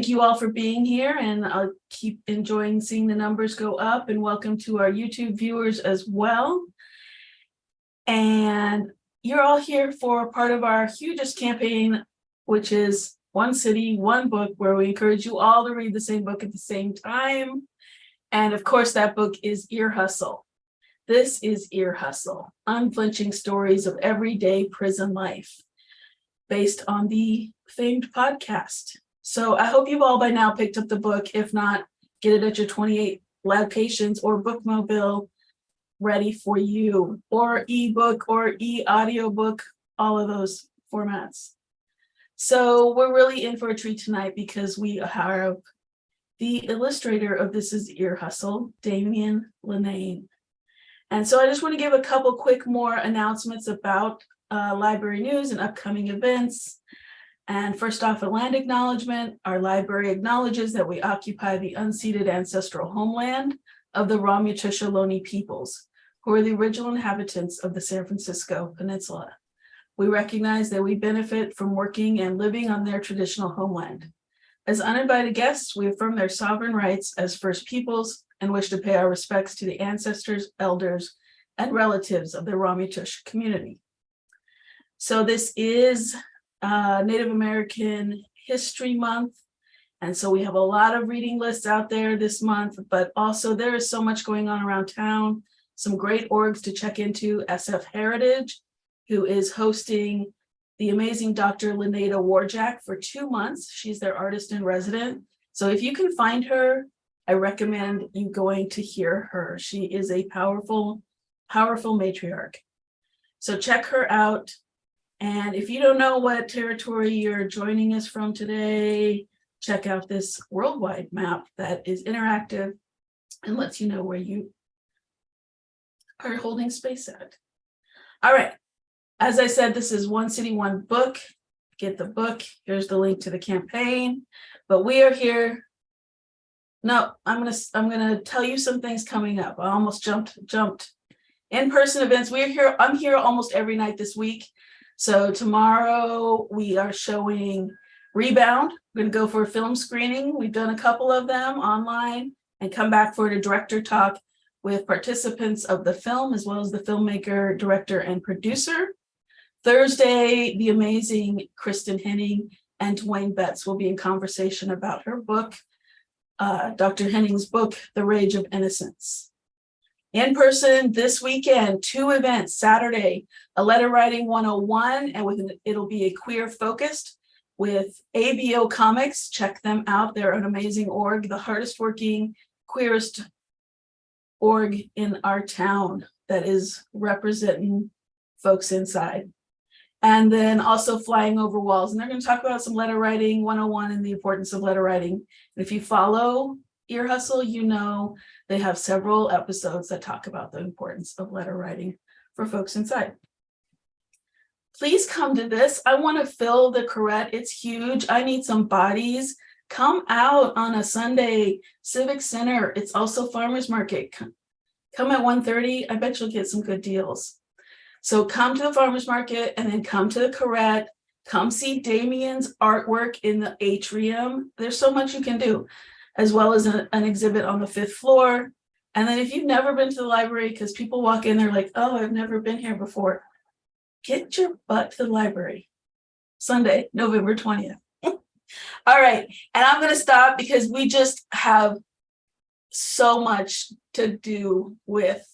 thank you all for being here, and I'll keep enjoying seeing the numbers go up, and welcome to our YouTube viewers as well. And you're all here for part of our hugest campaign, which is One City, One Book, where we encourage you all to read the same book at the same time. And of course, that book is Ear Hustle. This is Ear Hustle, Unflinching Stories of Everyday Prison Life, based on the famed podcast. So I hope you've all by now picked up the book. If not, get it at your 28 locations or bookmobile ready for you, or ebook or e-audiobook, all of those formats. So we're really in for a treat tonight because we have the illustrator of This Is Ear Hustle, Damien Linnane. And so I just want to give a couple quick more announcements about library news and upcoming events. And first off, a land acknowledgement. Our library acknowledges that we occupy the unceded ancestral homeland of the Ramaytush Ohlone peoples, who are the original inhabitants of the San Francisco Peninsula. We recognize that we benefit from working and living on their traditional homeland. As uninvited guests, we affirm their sovereign rights as First Peoples and wish to pay our respects to the ancestors, elders, and relatives of the Ramaytush community. So this is Native American History Month. And so we have a lot of reading lists out there this month, but also there is so much going on around town. Some great orgs to check into: SF Heritage, who is hosting the amazing Dr. Lynetta Warjack for 2 months. She's their artist in resident. So if you can find her, I recommend you going to hear her. She is a powerful, powerful matriarch. So check her out. And if you don't know what territory you're joining us from today, check out this worldwide map that is interactive and lets you know where you are holding space at. All right. As I said, this is One City, One Book. Get the book. Here's the link to the campaign. But we are here. No, I'm gonna tell you some things coming up. I almost jumped. In-person events. We're here. I'm here almost every night this week. So tomorrow we are showing Rebound. We're going to go for a film screening. We've done a couple of them online, and come back for a director talk with participants of the film, as well as the filmmaker, director, and producer. Thursday, the amazing Kristen Henning and Dwayne Betts will be in conversation about her book, Dr. Henning's book, The Rage of Innocence. In person this weekend, 2 events. Saturday, a letter writing 101, and it'll be a queer focused with ABO Comics. Check them out. They're an amazing org, the hardest working, queerest org in our town that is representing folks inside. And then also Flying Over Walls. And they're going to talk about some letter writing 101 and the importance of letter writing. And if you follow Ear Hustle, you know they have several episodes that talk about the importance of letter writing for folks inside. Please come to this. I want to fill the Corrette. It's huge. I need some bodies. Come out on a Sunday, Civic Center. It's also farmers market. Come at 1:30. I bet you'll get some good deals. So come to the farmers market and then come to the Corrette. Come see Damien's artwork in the atrium. There's so much you can do, as well as an exhibit on the 5th floor. And then if you've never been to the library, because people walk in, they're like, oh, I've never been here before. Get your butt to the library. Sunday, November 20th. All right. And I'm going to stop because we just have so much to do with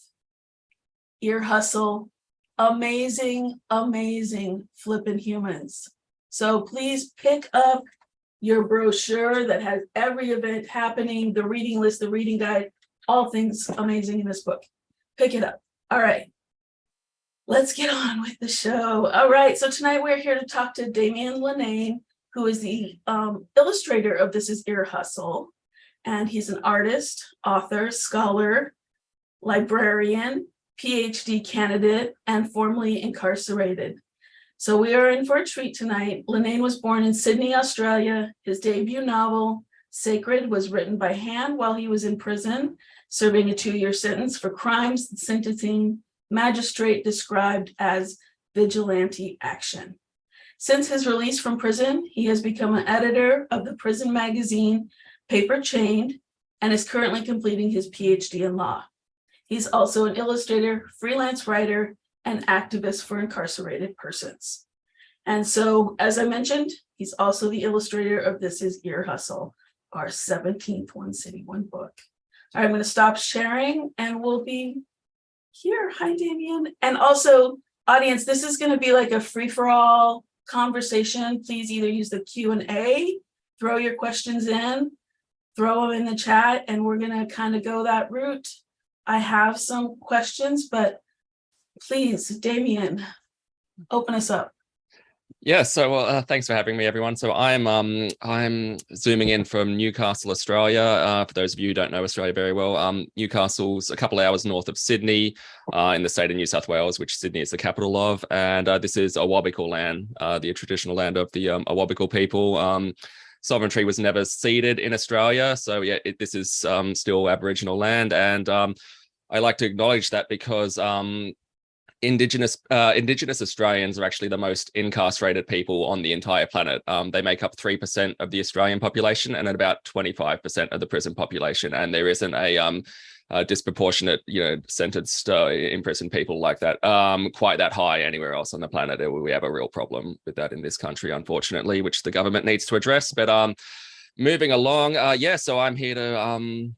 Ear Hustle. Amazing, amazing flippin' humans. So please pick up your brochure that has every event happening, the reading list, the reading guide, all things amazing in this book. Pick it up. All right. Let's get on with the show. All right. So tonight we're here to talk to Damien Linnane, who is the illustrator of This Is Ear Hustle. And he's an artist, author, scholar, librarian, PhD candidate, and formerly incarcerated. So we are in for a treat tonight. Linnane was born in Sydney, Australia. His debut novel, Sacred, was written by hand while he was in prison, serving a 2-year sentence for crimes the sentencing magistrate described as vigilante action. Since his release from prison, he has become an editor of the prison magazine Paper Chained and is currently completing his PhD in law. He's also an illustrator, freelance writer, and activist for incarcerated persons. And so, as I mentioned, he's also the illustrator of This Is Ear Hustle, our 17th One City, One Book. All right, I'm going to stop sharing and we'll be here. Hi, Damien. And also, audience, this is going to be like a free-for-all conversation. Please either use the Q&A, throw your questions in, throw them in the chat, and we're going to kind of go that route. I have some questions, but please, Damien, open us up. Yeah, so thanks for having me, everyone. So I'm zooming in from Newcastle, Australia. For those of you who don't know Australia very well, Newcastle's a couple of hours north of Sydney, in the state of New South Wales, which Sydney is the capital of. And this is Awabakal land, the traditional land of the Awabakal people. Sovereignty was never ceded in Australia, so yeah, this is still Aboriginal land, and I like to acknowledge that because Indigenous Australians are actually the most incarcerated people on the entire planet. They make up 3% of the Australian population and about 25% of the prison population. And there isn't a disproportionate, sentence in prison people like that, quite that high anywhere else on the planet. We have a real problem with that in this country, unfortunately, which the government needs to address. But moving along, so I'm here to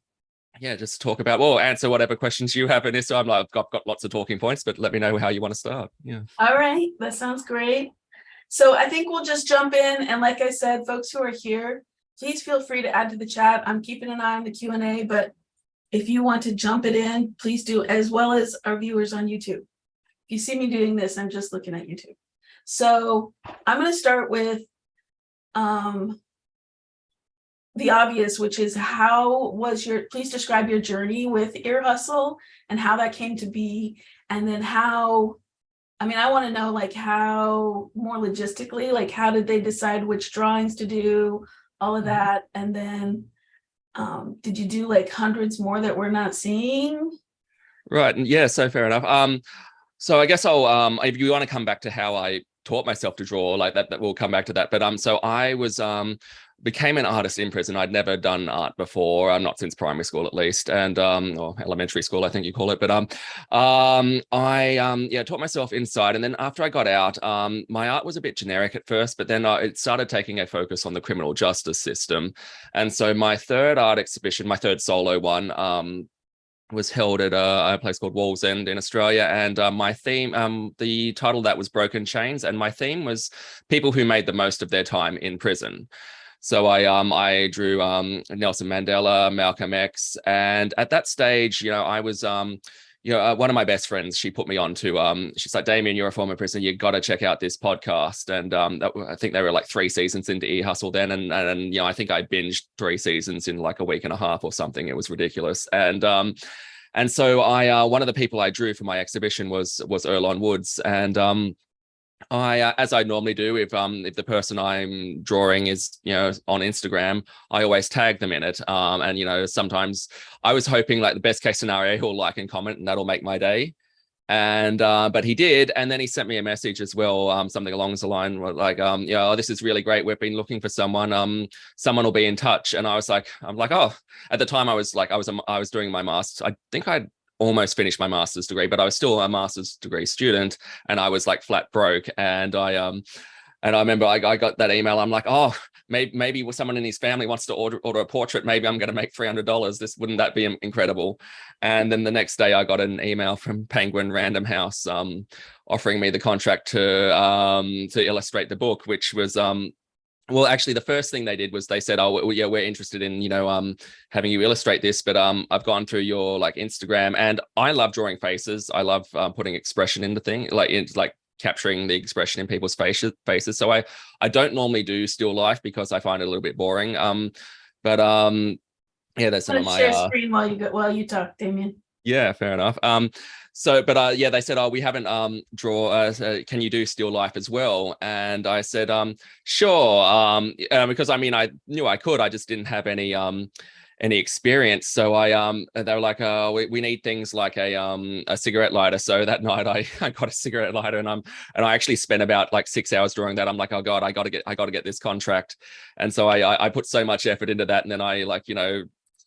just talk about, answer whatever questions you have, Anissa. I've got lots of talking points, but let me know how you want to start. Yeah. All right, that sounds great. So I think we'll just jump in. And like I said, folks who are here, please feel free to add to the chat. I'm keeping an eye on the Q&A, but if you want to jump it in, please do, as well as our viewers on YouTube. If you see me doing this, I'm just looking at YouTube. So I'm going to start with the obvious, which is please describe your journey with Ear Hustle and how that came to be. And then I want to know how more logistically, how did they decide which drawings to do, all of that. And then did you do hundreds more that we're not seeing? Right. Yeah. So fair enough. So I guess I'll, if you want to come back to how I taught myself to draw that we'll come back to that. But so I was, became an artist in prison. I'd never done art before, not since primary school at least, and or elementary school, I think you call it. But I taught myself inside, and then after I got out, my art was a bit generic at first, but then it started taking a focus on the criminal justice system. And so my third art exhibition, my third solo one, was held at a place called Wallsend in Australia, and my theme, the title of that was Broken Chains, and my theme was people who made the most of their time in prison. So I drew Nelson Mandela, Malcolm X, and at that stage, I was one of my best friends. She put me on to she's like, Damien, you're a former prisoner, you got to check out this podcast. And I think they were 3 seasons into Ear Hustle then, and I think I binged 3 seasons in a week and a half or something. It was ridiculous. And so I one of the people I drew for my exhibition was Earlonne Woods, and I, as I normally do, if the person I'm drawing is, on Instagram, I always tag them in it. And, sometimes I was hoping the best case scenario, he'll like and comment and that'll make my day. And, but he did. And then he sent me a message as well, something along the line this is really great. We've been looking for someone, someone will be in touch. And I'm like, oh, at the time I was doing my master's. I think I'd almost finished my master's degree, but I was still a master's degree student, and I was flat broke. And I remember I got that email. I'm like, oh, maybe someone in his family wants to order a portrait. Maybe I'm going to make $300. Wouldn't that be incredible? And then the next day I got an email from Penguin Random House offering me the contract to illustrate the book, which was well, actually, the first thing they did was they said, oh, yeah, we're interested in, having you illustrate this. But I've gone through your Instagram, and I love drawing faces. I love putting expression into things, capturing the expression in people's faces. So I don't normally do still life because I find it a little bit boring. But that's some of my share screen while you talk, Damien. Yeah, fair enough. They said, oh, we haven't can you do still life as well? And I said, sure. Because I knew I could, I just didn't have any any experience. So they were like, we need things like a cigarette lighter. So that night I got a cigarette lighter, and I actually spent about like 6 hours drawing that. I'm like, oh God, I got to get this contract. And so I put so much effort into that. And then I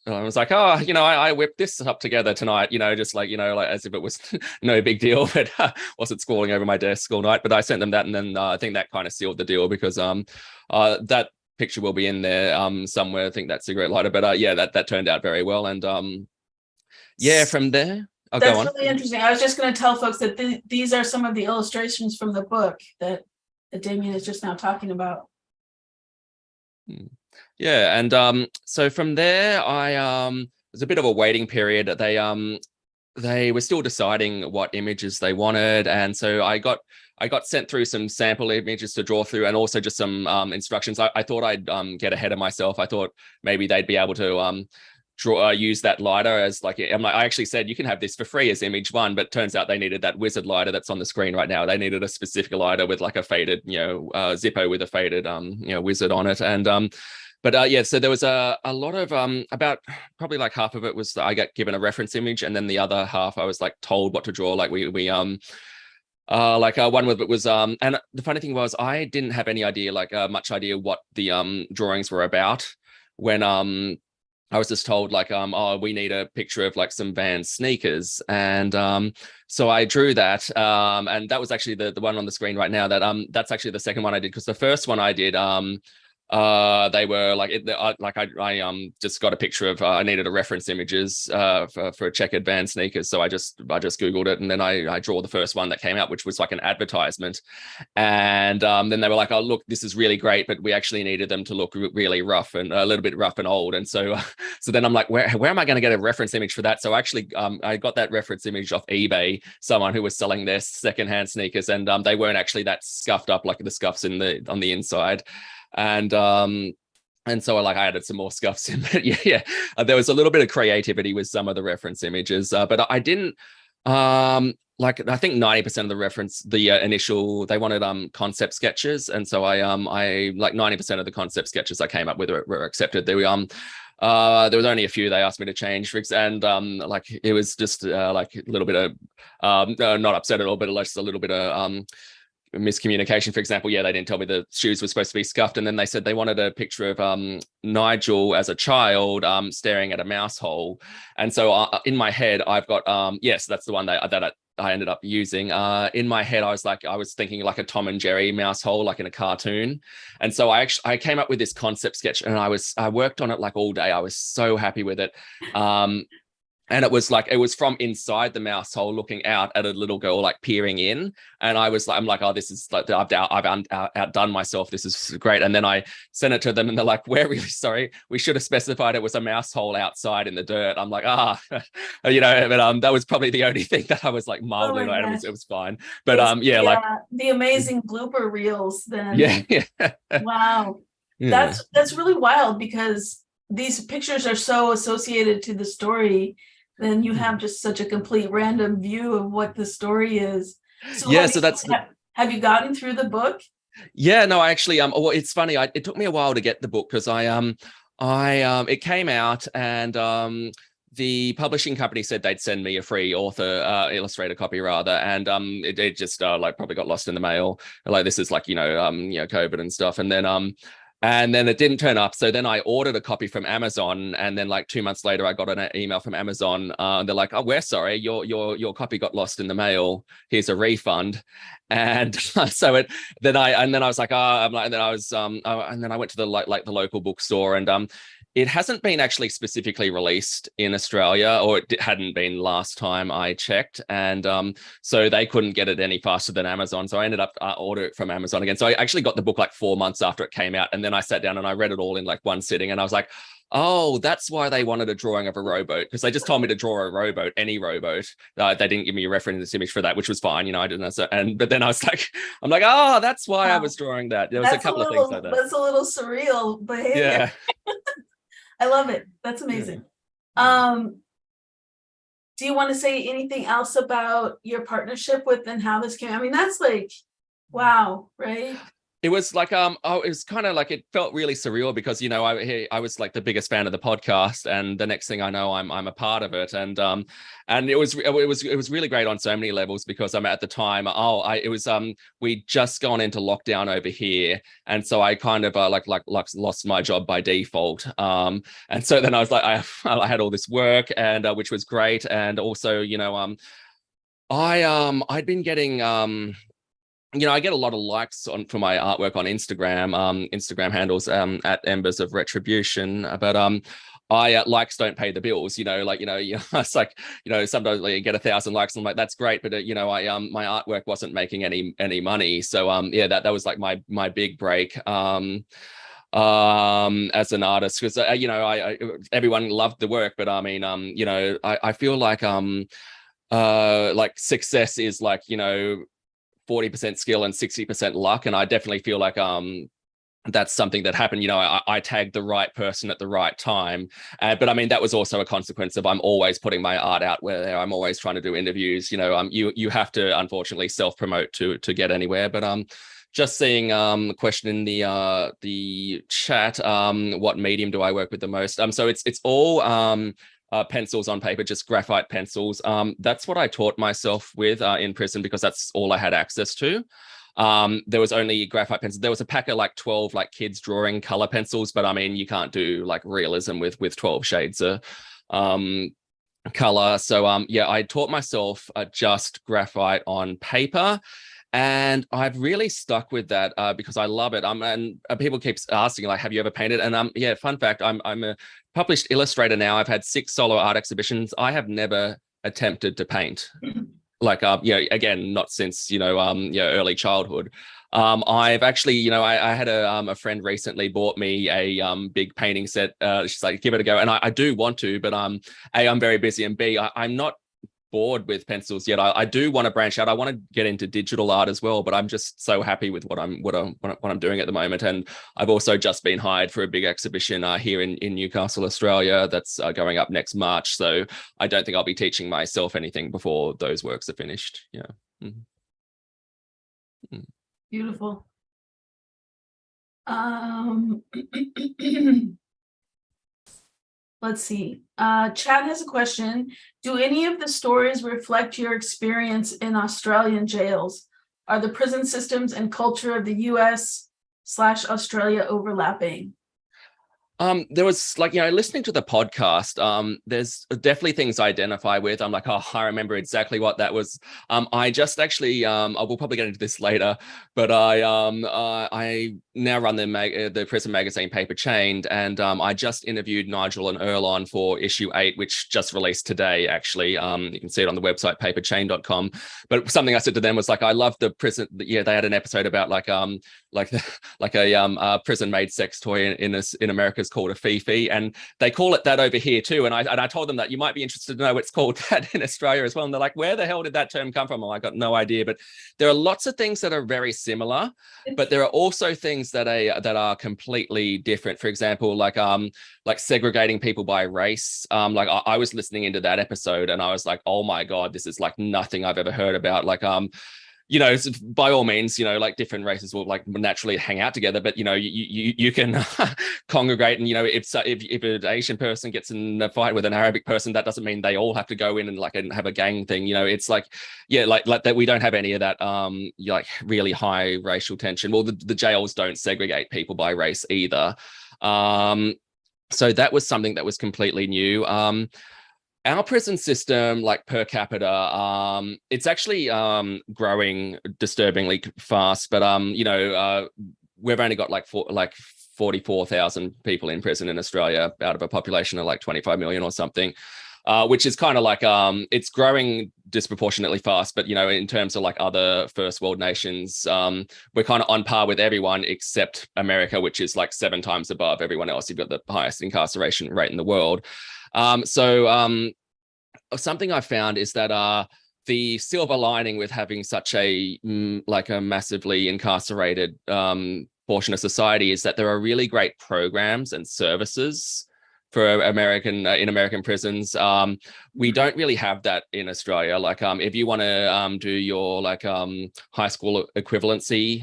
was like, oh, I whipped this up together tonight, just like, like as if it was no big deal, but wasn't scrawling over my desk all night. But I sent them that, and then I think that kind of sealed the deal, because that picture will be in there somewhere. I think that cigarette lighter, but yeah, that turned out very well. And yeah, from there, I'll go That's on. really interesting. I was just going to tell folks that these are some of the illustrations from the book that Damien is just now talking about. Yeah, and so from there, there's a bit of a waiting period. They were still deciding what images they wanted, and so I got sent through some sample images to draw through, and also just some instructions. I thought I'd get ahead of myself. I thought maybe they'd be able to use that lighter as like, I actually said you can have this for free as image one, but turns out they needed that wizard lighter that's on the screen right now. They needed a specific lighter with like a faded, Zippo with a faded wizard on it. And but yeah, so there was a lot of about probably like half of it was I got given a reference image, and then the other half I was like told what to draw. Like we one of it was and the funny thing was I didn't have any idea, like much idea what the drawings were about when I was just told like oh, we need a picture of like some Vans sneakers, and so I drew that, and that was actually the one on the screen right now. That's actually the second one I did, because the first one I did they were like I just got a picture of I needed a reference images for checkered Vans sneakers, so I just googled it, and then I draw the first one that came out, which was like an advertisement. And then they were like, oh look, this is really great, but we actually needed them to look really rough and a little bit rough and old. And so so then I'm like, where am I going to get a reference image for that? So actually I got that reference image off eBay, someone who was selling their secondhand sneakers, and they weren't actually that scuffed up, like the scuffs on the inside. And so I added some more scuffs in, but yeah, there was a little bit of creativity with some of the reference images, but I didn't I think 90% of the initial, they wanted concept sketches, and so I like 90% of the concept sketches I came up with were accepted. There was only a few they asked me to change, and like it was just like a little bit of not upset at all, but just a little bit of miscommunication. For example, yeah, they didn't tell me the shoes were supposed to be scuffed, and then they said they wanted a picture of Nigel as a child staring at a mouse hole. And so in my head I've got yes, that's the one that I ended up using. In my head I was thinking like a Tom and Jerry mouse hole, like in a cartoon. And so I came up with this concept sketch, and I worked on it like all day. I was so happy with it. And it was from inside the mouse hole looking out at a little girl like peering in, and I'm like, oh, this is like I've outdone myself. This is great. And then I sent it to them, and they're like, we're really sorry. We should have specified it was a mouse hole outside in the dirt. I'm like, but that was probably the only thing that I was like mildly like, it was fine. But the amazing blooper reels then. Yeah. Wow. Yeah. That's really wild, because these pictures are so associated to the story. Then you have just such a complete random view of what the story is. So yeah, have you gotten through the book? Yeah, no, I actually well, it's funny. It took me a while to get the book, because it came out, and the publishing company said they'd send me a free Illustrator copy rather, and it just like probably got lost in the mail. Like this is like COVID and stuff, and then it didn't turn up. So then I ordered a copy from Amazon, and then like 2 months later, I got an email from Amazon. They're like, "Oh, we're sorry, your copy got lost in the mail. Here's a refund." And so then I was like, and then I went to the the local bookstore, and it hasn't been actually specifically released in Australia, or it hadn't been last time I checked. And so they couldn't get it any faster than Amazon. So I ended up ordering it from Amazon again. So I actually got the book like 4 months after it came out. And then I sat down and I read it all in like one sitting. And I was like, oh, that's why they wanted a drawing of a rowboat, because they just told me to draw a rowboat, any rowboat. They didn't give me a reference image for that, which was fine. I didn't know. But then I was like, oh, that's why I was drawing that. There was a couple of things like that. That's a little surreal behavior. Yeah. I love it. That's amazing. Yeah. Do you want to say anything else about your partnership with and how this came? I mean, that's like, wow, right? It was like it was kind of like, it felt really surreal because I was like the biggest fan of the podcast, and the next thing I know I'm a part of it, and it was really great on so many levels because at the time we just gone into lockdown over here, and so I kind of like lost my job by default, and so then I was like I had all this work, and which was great, and also I'd been getting I get a lot of likes for my artwork on Instagram handles at Embers of Retribution, but I likes don't pay the bills. It's like sometimes you get 1,000 likes, and I'm like, that's great, but my artwork wasn't making any money. So that was like my big break as an artist, because I everyone loved the work, but I mean I feel like success is like 40% skill and 60% luck, and I definitely feel like that's something that happened. I tagged the right person at the right time, but I mean that was also a consequence of I'm always putting my art out where I'm always trying to do interviews. You have to unfortunately self-promote to get anywhere. But just seeing the question in the chat, what medium do I work with the most? So it's all pencils on paper, just graphite pencils. That's what I taught myself with in prison because that's all I had access to. There was only graphite pencils. There was a pack of like 12 like kids drawing color pencils, but I mean you can't do like realism with 12 shades of color. So I taught myself just graphite on paper. And I've really stuck with that because I love it. And people keep asking, like, have you ever painted? And fun fact, I'm a published illustrator now. I've had 6 solo art exhibitions. I have never attempted to paint. Like, again, not since early childhood. I've actually, I had a friend recently bought me a big painting set. She's like, give it a go, and I do want to, but A, I'm very busy, and B, I'm not bored with pencils yet. I do want to branch out. I want to get into digital art as well, but I'm just so happy with what I'm doing at the moment. And I've also just been hired for a big exhibition here in Newcastle, Australia, that's going up next March. So I don't think I'll be teaching myself anything before those works are finished. Yeah. Mm-hmm. Beautiful. Let's see. Chad has a question. Do any of the stories reflect your experience in Australian jails? Are the prison systems and culture of the US/Australia overlapping? There was like, listening to the podcast, there's definitely things I identify with. I'm like, oh, I remember exactly what that was. I just actually, I will probably get into this later, but I now run the prison magazine Paper Chained, and I just interviewed Nigel and Erlon for issue 8, which just released today, actually. You can see it on the website, paperchain.com. But something I said to them was like, I love the prison. Yeah, they had an episode about like a prison-made sex toy in America's called a Fifi, and they call it that over here too. And I told them that you might be interested to know it's called that in Australia as well. And they're like, where the hell did that term come from? I got no idea. But there are lots of things that are very similar, but there are also things that are completely different. For example, like segregating people by race. Like I was listening into that episode and I was like, oh my God, this is like nothing I've ever heard about. Like by all means, like different races will like naturally hang out together, but you can congregate, and if an Asian person gets in a fight with an Arabic person, that doesn't mean they all have to go in and have a gang thing. It's like like that. We don't have any of that like really high racial tension. Well, the jails don't segregate people by race either. So that was something that was completely new. Our prison system, like per capita, it's actually growing disturbingly fast. But we've only got like 44,000 people in prison in Australia out of a population of like 25 million or something, which is kind of like it's growing disproportionately fast. But in terms of like other first world nations, we're kind of on par with everyone except America, which is like 7 times above everyone else. You've got the highest incarceration rate in the world. Something I found is that the silver lining with having such a massively incarcerated portion of society is that there are really great programs and services for American in American prisons. We don't really have that in Australia. Like if you want to do your like high school equivalency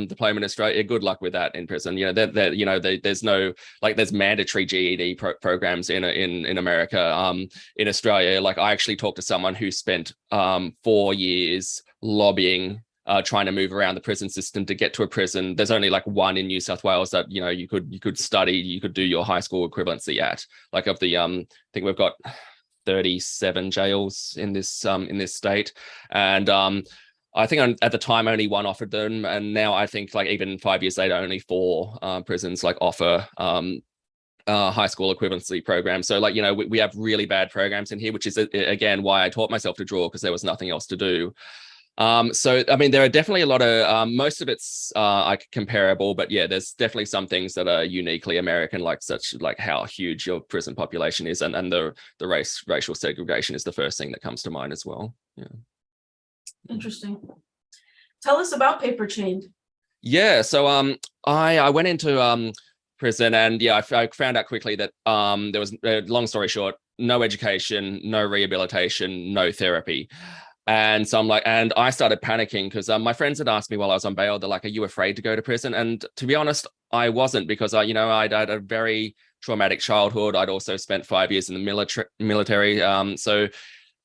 diploma in Australia, good luck with that in prison. You know that you know there's no like there's mandatory GED programs in America. In Australia, like I actually talked to someone who spent 4 years lobbying, trying to move around the prison system to get to a prison. There's only like one in New South Wales that you know you could study, you could do your high school equivalency at. Like of the I think we've got 37 jails in this state, and I think at the time only one offered them, and now I think like even 5 years later only 4 prisons like offer high school equivalency program. So like, you know, we have really bad programs in here, which is again why I taught myself to draw, because there was nothing else to do. So I mean, there are definitely a lot of most of it's like comparable, but yeah, there's definitely some things that are uniquely American, like such like how huge your prison population is, and the racial segregation is the first thing that comes to mind as well. Yeah. Interesting. Tell us about Paper Chained. Yeah, so I went into prison, and yeah, I found out quickly that there was, long story short, no education, no rehabilitation, no therapy. And so I'm like, and I started panicking because my friends had asked me while I was on bail, they're like, are you afraid to go to prison? And to be honest, I wasn't, because I'd had a very traumatic childhood. I'd also spent 5 years in the military. So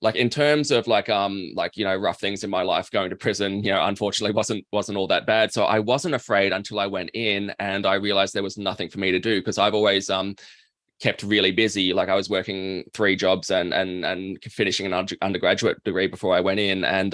like in terms of like rough things in my life, going to prison, unfortunately wasn't all that bad. So I wasn't afraid until I went in and I realized there was nothing for me to do, because I've always kept really busy. Like I was working 3 jobs and finishing an undergraduate degree before I went in. And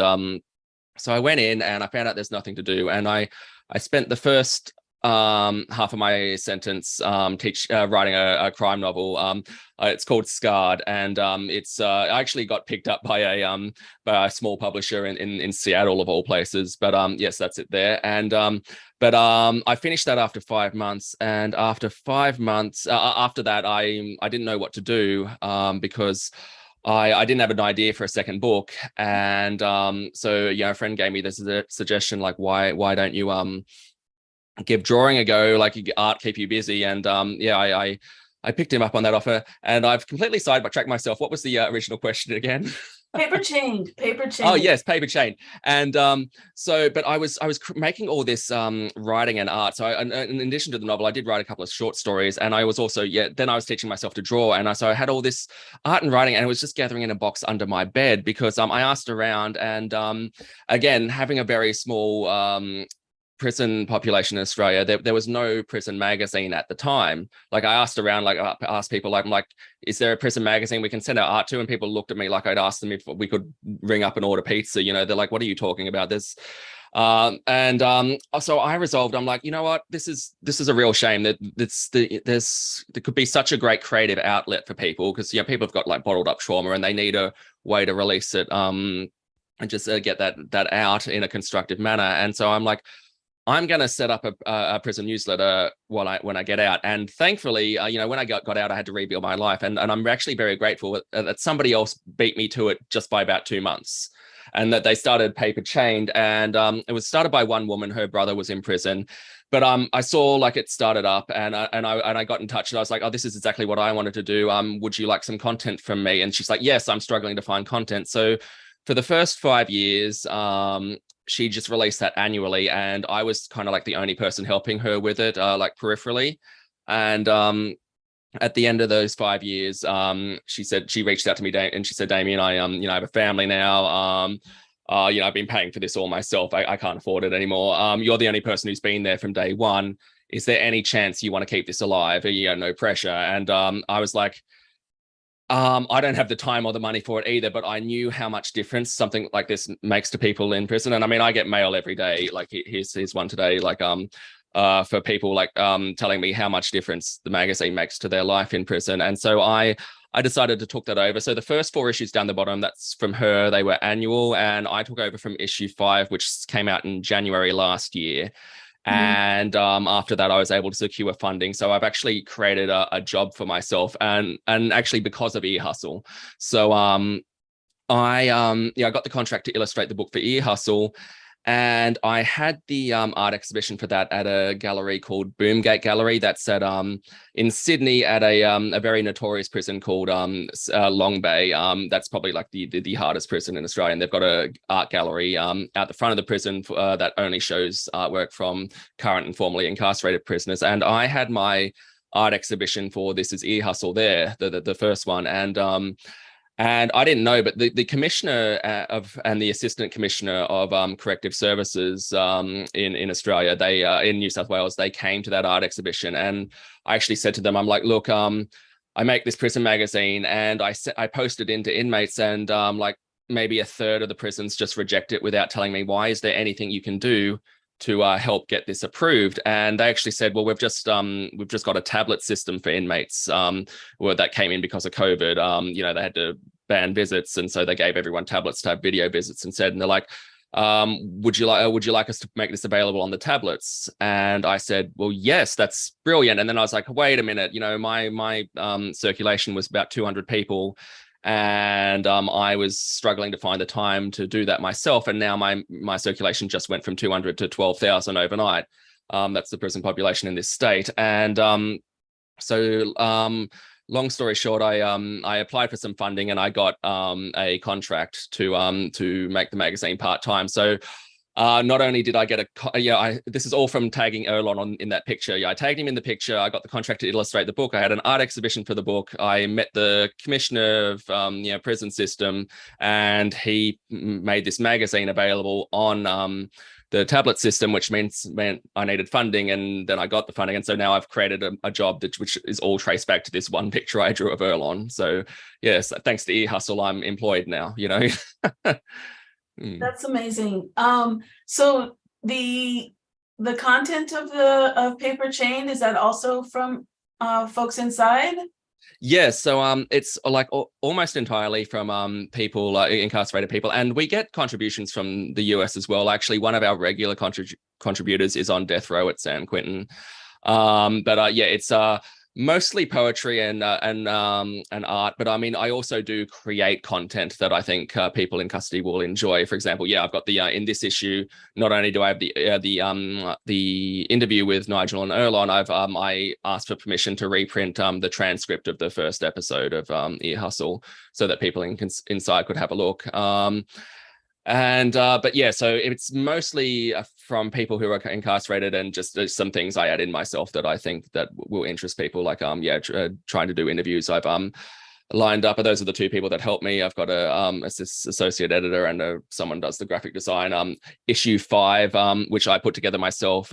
so I went in and I found out there's nothing to do. And I spent the first half of my sentence writing a crime novel. It's called Scarred, and it's I actually got picked up by a small publisher in Seattle of all places. But yes, that's it there. And I finished that after 5 months, and after 5 months after that, I didn't know what to do, because I didn't have an idea for a second book. And so a friend gave me this suggestion, like, why don't you give drawing a go, like art keep you busy. And I picked him up on that offer, and I've completely sidetracked myself. What was the original question again? Paper Chained. Oh yes, Paper Chained. And but I was making all this writing and art. So in addition to the novel, I did write a couple of short stories, and I was also then I was teaching myself to draw, and so I had all this art and writing, and it was just gathering in a box under my bed, because I asked around, and again, having a very small prison population in Australia, there was no prison magazine at the time. Like I asked around, like I asked people, like, I'm like, is there a prison magazine we can send our art to? And people looked at me like I'd asked them if we could ring up and order pizza. They're like, what are you talking about? This so I resolved, I'm like, you know what, this is a real shame that there could be such a great creative outlet for people, because people have got like bottled up trauma and they need a way to release it and just get that out in a constructive manner. And so I'm like, I'm going to set up a prison newsletter when I get out. And thankfully, when I got out, I had to rebuild my life. And I'm actually very grateful that somebody else beat me to it just by about 2 months, and that they started Paper Chained. And it was started by one woman. Her brother was in prison. But I saw like it started up, and I got in touch, and I was like, oh, this is exactly what I wanted to do. Would you like some content from me? And she's like, yes, I'm struggling to find content. So for the first 5 years, she just released that annually, and I was kind of like the only person helping her with it, like peripherally. And at the end of those 5 years, she reached out to me, and she said, Damien, I have a family now. I've been paying for this all myself. I can't afford it anymore. You're the only person who's been there from day one. Is there any chance you want to keep this alive? No pressure. And I was like, I don't have the time or the money for it either, but I knew how much difference something like this makes to people in prison. And I mean, I get mail every day. Like here's one today, like for people like telling me how much difference the magazine makes to their life in prison. And so I decided to took that over. So the first 4 issues down the bottom, that's from her. They were annual, and I took over from issue 5, which came out in January last year. And after that, I was able to secure funding. So I've actually created a job for myself, and actually because of Ear Hustle. So I got the contract to illustrate the book for Ear Hustle, And I had the art exhibition for that at a gallery called Boomgate Gallery. That's at in Sydney at a very notorious prison called Long Bay. That's probably like the hardest prison in Australia. And they've got a art gallery out the front of the prison that only shows artwork from current and formerly incarcerated prisoners. And I had my art exhibition for This Is Ear Hustle there, the first one. And I didn't know, but the commissioner and the assistant commissioner of corrective services in Australia, they in New South Wales, they came to that art exhibition, and I actually said to them, I'm like, look, I make this prison magazine, and I posted into inmates, and like maybe a third of the prisons just reject it without telling me why. Is there anything you can do to help get this approved? And they actually said, well, we've just got a tablet system for inmates that came in because of COVID. You know, they had to ban visits, and so they gave everyone tablets to have video visits instead. And they're like, would you like us to make this available on the tablets? And I said, well, yes, that's brilliant. And then I was like, wait a minute, you know, my circulation was about 200 people. And I was struggling to find the time to do that myself. And now my circulation just went from 200 to 12,000 overnight. That's the prison population in this state. And long story short, I applied for some funding, and I got a contract to make the magazine part-time. So not only did I get this is all from tagging Erlon in that picture. Yeah, I tagged him in the picture. I got the contract to illustrate the book. I had an art exhibition for the book. I met the commissioner of prison system, and he made this magazine available on the tablet system, which meant I needed funding, and then I got the funding. And so now I've created a job which is all traced back to this one picture I drew of Erlon. So yes, thanks to Ear Hustle, I'm employed now, you know. That's amazing. So the content of Paper Chain, is that also from folks inside? Yes, so it's like almost entirely from people, incarcerated people, and we get contributions from the US as well. Actually, one of our regular contributors is on death row at San Quentin. Yeah, it's mostly poetry and art, but I mean, I also do create content that I think people in custody will enjoy. For example, yeah, I've got the in this issue. Not only do I have the interview with Nigel and Erlon, I asked for permission to reprint the transcript of the first episode of Ear Hustle, so that people inside could have a look. But yeah, so it's mostly from people who are incarcerated, and just some things I add in myself that I think that will interest people, like trying to do interviews. I've lined up, those are the two people that help me. I've got a associate editor, and someone does the graphic design. Issue 5, which I put together myself.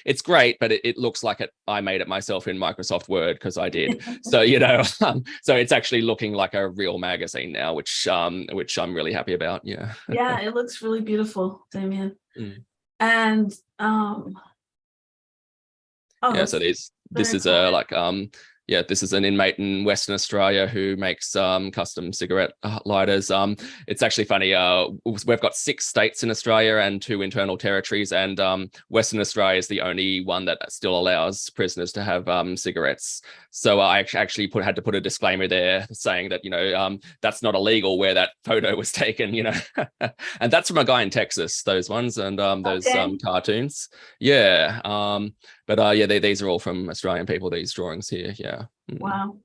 It's great, but it looks like I made it myself in Microsoft Word, because I did. So you know, so it's actually looking like a real magazine now, which I'm really happy about. Yeah. Yeah, it looks really beautiful, Damien. And so this is cool. This is an inmate in Western Australia who makes custom cigarette lighters. It's actually funny. We've got 6 states in Australia and 2 internal territories, and Western Australia is the only one that still allows prisoners to have cigarettes. So I actually had to put a disclaimer there saying that, you know, that's not illegal where that photo was taken, you know. And that's from a guy in Texas, those ones, and those cartoons. Yeah. Yeah, these are all from Australian people, these drawings here. Yeah. Wow.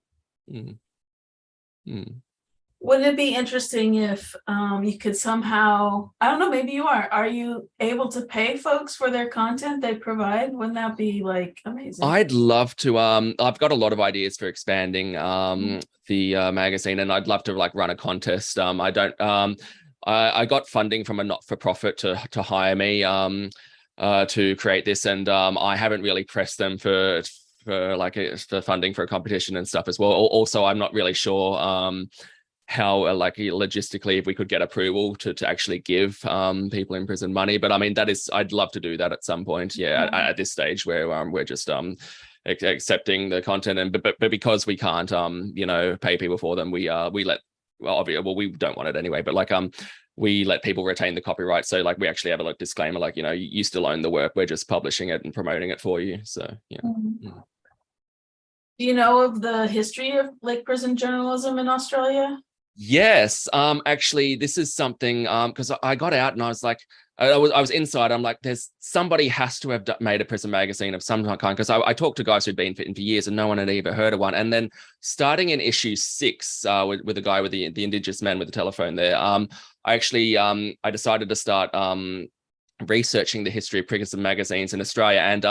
Wouldn't it be interesting if you could somehow, I don't know, maybe you are you able to pay folks for their content they provide? Wouldn't that be like amazing? I'd love to. I've got a lot of ideas for expanding the magazine, and I'd love to like run a contest. I got funding from a not-for-profit to hire me to create this, and I haven't really pressed them for funding for a competition and stuff as well. Also, I'm not really sure how logistically if we could get approval to actually give people in prison money, but I mean I'd love to do that at some point. Yeah, at this stage where we're just accepting the content, and but because we can't pay people for them, we let, we don't want it anyway, but we let people retain the copyright. So we actually have a disclaimer, you still own the work. We're just publishing it and promoting it for you. So yeah. Do you know of the history of prison journalism in Australia? Yes, actually, this is something because I got out and I was like, I was inside. I'm like, there's somebody has to have made a prison magazine of some kind because I talked to guys who'd been for years and no one had ever heard of one. And then starting in issue 6 with a guy with the Indigenous man with the telephone there, I actually I decided to start researching the history of prison magazines in Australia, and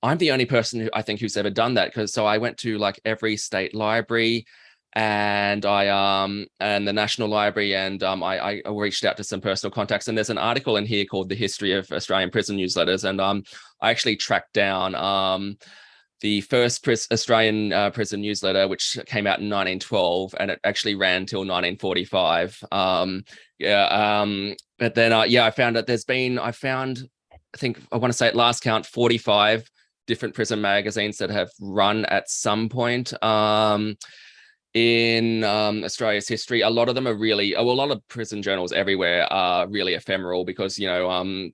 I'm the only person who I think who's ever done that because so I went to like every state library and and the National Library, and I reached out to some personal contacts, and there's an article in here called The History of Australian Prison Newsletters, and I actually tracked down the first Australian prison newsletter, which came out in 1912, and it actually ran till 1945. But then yeah, I found that I think I want to say at last count 45 different prison magazines that have run at some point in Australia's history. A lot of them are really, well, a lot of prison journals everywhere are really ephemeral because, you know,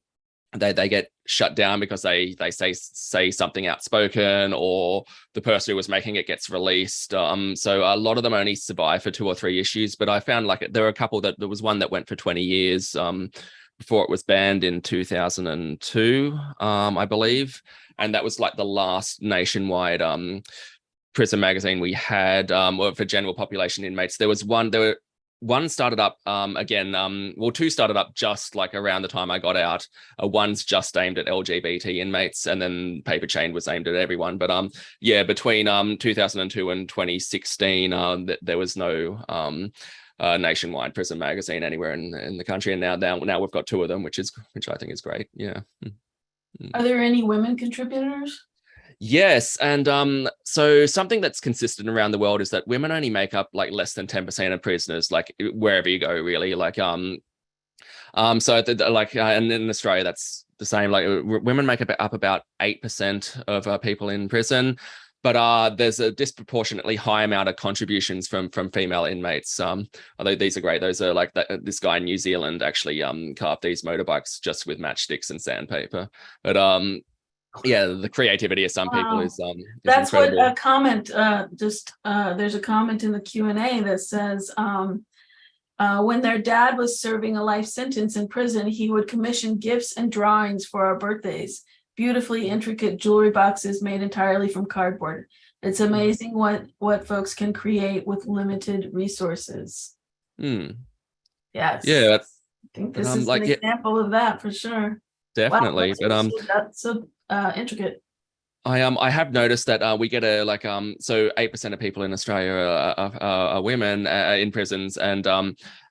they get shut down because they say something outspoken, or the person who was making it gets released. So a lot of them only survive for 2 or 3 issues. But I found like there were a couple that there was one that went for 20 years before it was banned in 2002, I believe, and that was like the last nationwide prison magazine we had for general population inmates. There was one started up again, well, 2 started up just like around the time I got out. One's just aimed at LGBT inmates, and then Paper Chain was aimed at everyone. But yeah, between 2002 and 2016, there was no nationwide prison magazine anywhere in the country, and now we've got 2 of them, which I think is great. Yeah. Are there any women contributors? Yes, and so something that's consistent around the world is that women only make up like less than 10% of prisoners, like wherever you go, really. Like so like and in Australia that's the same. Like women make up about 8% of people in prison, but there's a disproportionately high amount of contributions from female inmates. Although these are great. Those are like this guy in New Zealand actually carved these motorbikes just with matchsticks and sandpaper. But yeah, the creativity of some people is that's incredible. what a comment there's a comment in the Q&A that says when their dad was serving a life sentence in prison, he would commission gifts and drawings for our birthdays, beautifully intricate jewelry boxes made entirely from cardboard. It's amazing what folks can create with limited resources. Yes, Yeah, I think this is like, an example of that for sure. Definitely. Wow, But that's so intricate. I have noticed that we get a like so 8% of people in Australia are women in prisons, and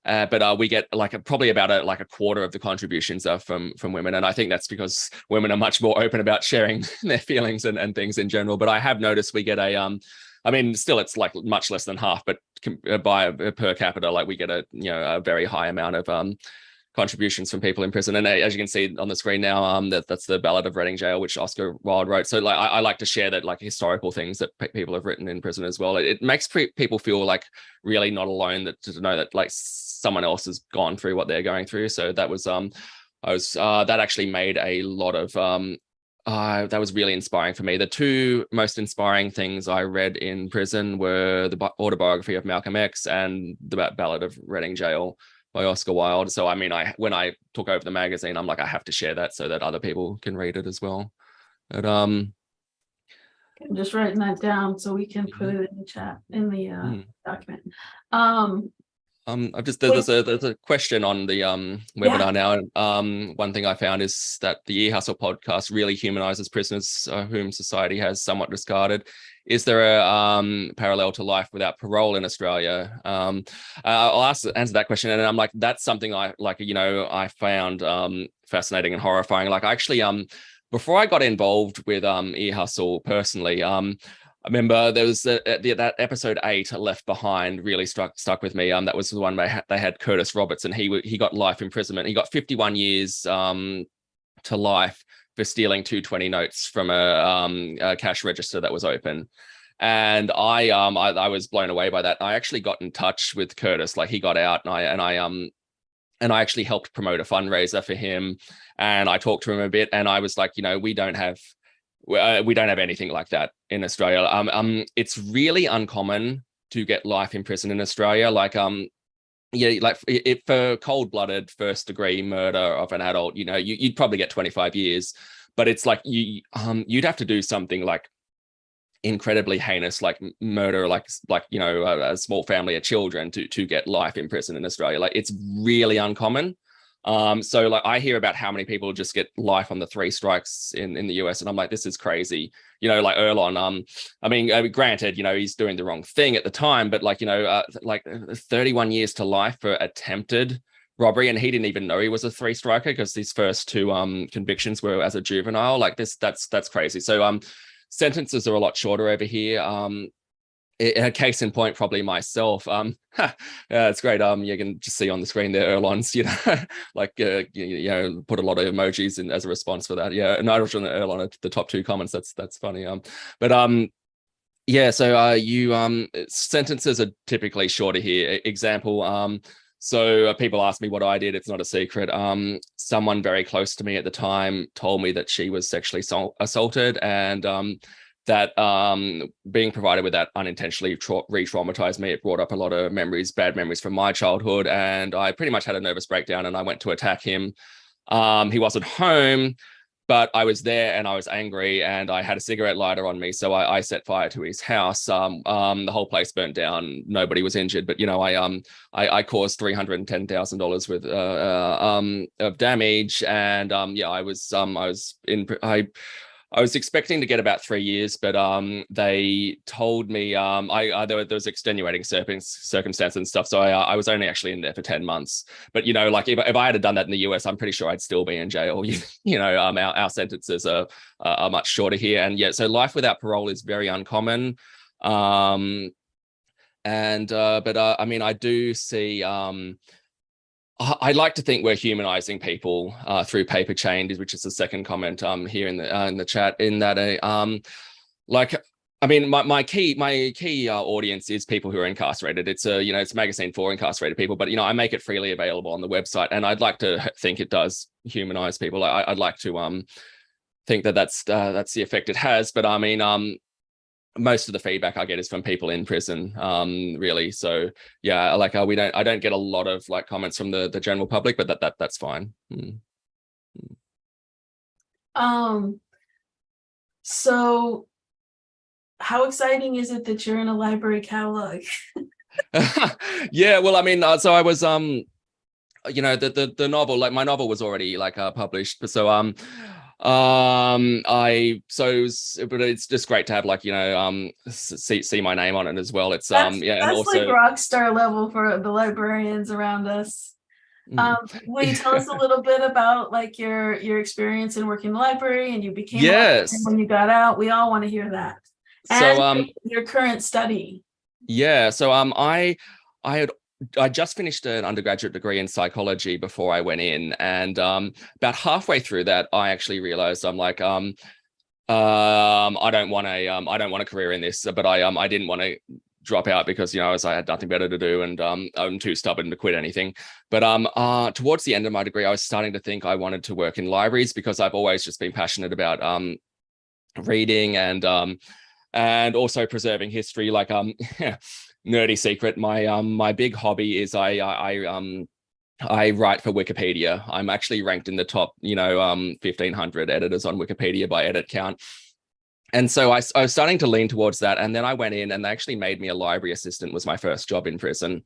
but we get like probably about a quarter of the contributions are from women, and I think that's because women are much more open about sharing their feelings and things in general. But I have noticed we get a I mean, still it's like much less than half, but by per capita, like we get a very high amount of contributions from people in prison. And as you can see on the screen now, that's the Ballad of Reading Jail, which Oscar Wilde wrote. So like I like to share that like historical things that people have written in prison as well. It makes people feel like really not alone, that to know that like someone else has gone through what they're going through. So that was that actually made a lot of that was really inspiring for me. The 2 most inspiring things I read in prison were the autobiography of Malcolm X and the Ballad of Reading Jail by Oscar Wilde. So I mean, when I took over the magazine, I'm like, I have to share that so that other people can read it as well. But I'm just writing that down so we can put it in the chat in the document. I've just there's a question on the webinar now. One thing I found is that the E-Hustle podcast really humanizes prisoners whom society has somewhat discarded. Is there a parallel to life without parole in Australia? I'll answer that question, and I'm like, that's something I found fascinating and horrifying. Like I actually before I got involved with E-Hustle personally, I remember there was that episode 8, Left Behind, really stuck with me. That was the one where they had Curtis Roberts, and he got life imprisonment. He got 51 years to life for stealing 220 notes from a cash register that was open. And I was blown away by that. I actually got in touch with Curtis. Like he got out, and I actually helped promote a fundraiser for him. And I talked to him a bit, and I was like, we don't have anything like that in Australia. It's really uncommon to get life in prison in Australia. Like yeah, like if for cold-blooded first degree murder of an adult, you know, you'd probably get 25 years, but it's like you'd have to do something like incredibly heinous, like murder, like you know, a small family of children to get life in prison in Australia. Like it's really uncommon. So like I hear about how many people just get life on the 3 strikes in the US, and I'm like, this is crazy. You know, like Erlon, I mean, granted, you know, he's doing the wrong thing at the time, but like, you know, like 31 years to life for attempted robbery, and he didn't even know he was a 3 striker because his first 2 convictions were as a juvenile. Like that's crazy. So sentences are a lot shorter over here. A case in point, probably myself. Yeah, it's great. You can just see on the screen there, Erlon's, you know, like you know, put a lot of emojis in as a response for that. Yeah, Nigel and Erlon are the top 2 comments. That's funny. But yeah. So you sentences are typically shorter here. Example. So people ask me what I did. It's not a secret. Someone very close to me at the time told me that she was sexually assaulted, and that being provided with that unintentionally re-traumatized me. It brought up a lot of memories, bad memories from my childhood, and I pretty much had a nervous breakdown, and I went to attack him. He wasn't home, but I was there and I was angry, and I had a cigarette lighter on me, so I set fire to his house. The whole place burnt down. Nobody was injured, but you know, I caused $310,000 worth of damage, and yeah, I was expecting to get about 3 years, but they told me there was extenuating circumstances and stuff, so I was only actually in there for 10 months. But you know, like if I had done that in the US, I'm pretty sure I'd still be in jail. You know, our sentences are much shorter here, and yeah, so life without parole is very uncommon. But I mean, I do see. I like to think we're humanizing people through paper chain, which is the second comment here in the chat. In that, like, I mean, my key audience is people who are incarcerated. It's a, you know, it's a magazine for incarcerated people, but you know, I make it freely available on the website, and I'd like to think it does humanize people. I'd like to think that that's the effect it has. But I mean, most of the feedback I get is from people in prison, really. So yeah, like I don't get a lot of like comments from the general public, but that's fine. So how exciting is it that you're in a library catalog? Yeah, well, I mean, so I was you know, the novel, like my novel was already like published, so but it's just great to have, like, you know, see my name on it as well. It's yeah, and that's also like rock star level for the librarians around us. Will you tell us a little bit about like your experience in working in the library, and you became a librarian yes, when you got out? We all want to hear that. so And your current study. yeah, so I just finished an undergraduate degree in psychology before I went in, and about halfway through that, I actually realized I'm like, I don't want a career in this, but I didn't want to drop out because, you know, as I had nothing better to do, and I'm too stubborn to quit anything. But towards the end of my degree, I was starting to think I wanted to work in libraries because I've always just been passionate about reading and also preserving history. Like nerdy secret, my big hobby is I write for Wikipedia. I'm actually ranked in the top, you know, 1,500 editors on Wikipedia by edit count. And so I was starting to lean towards that. And then I went in and they actually made me a library assistant, was my first job in prison.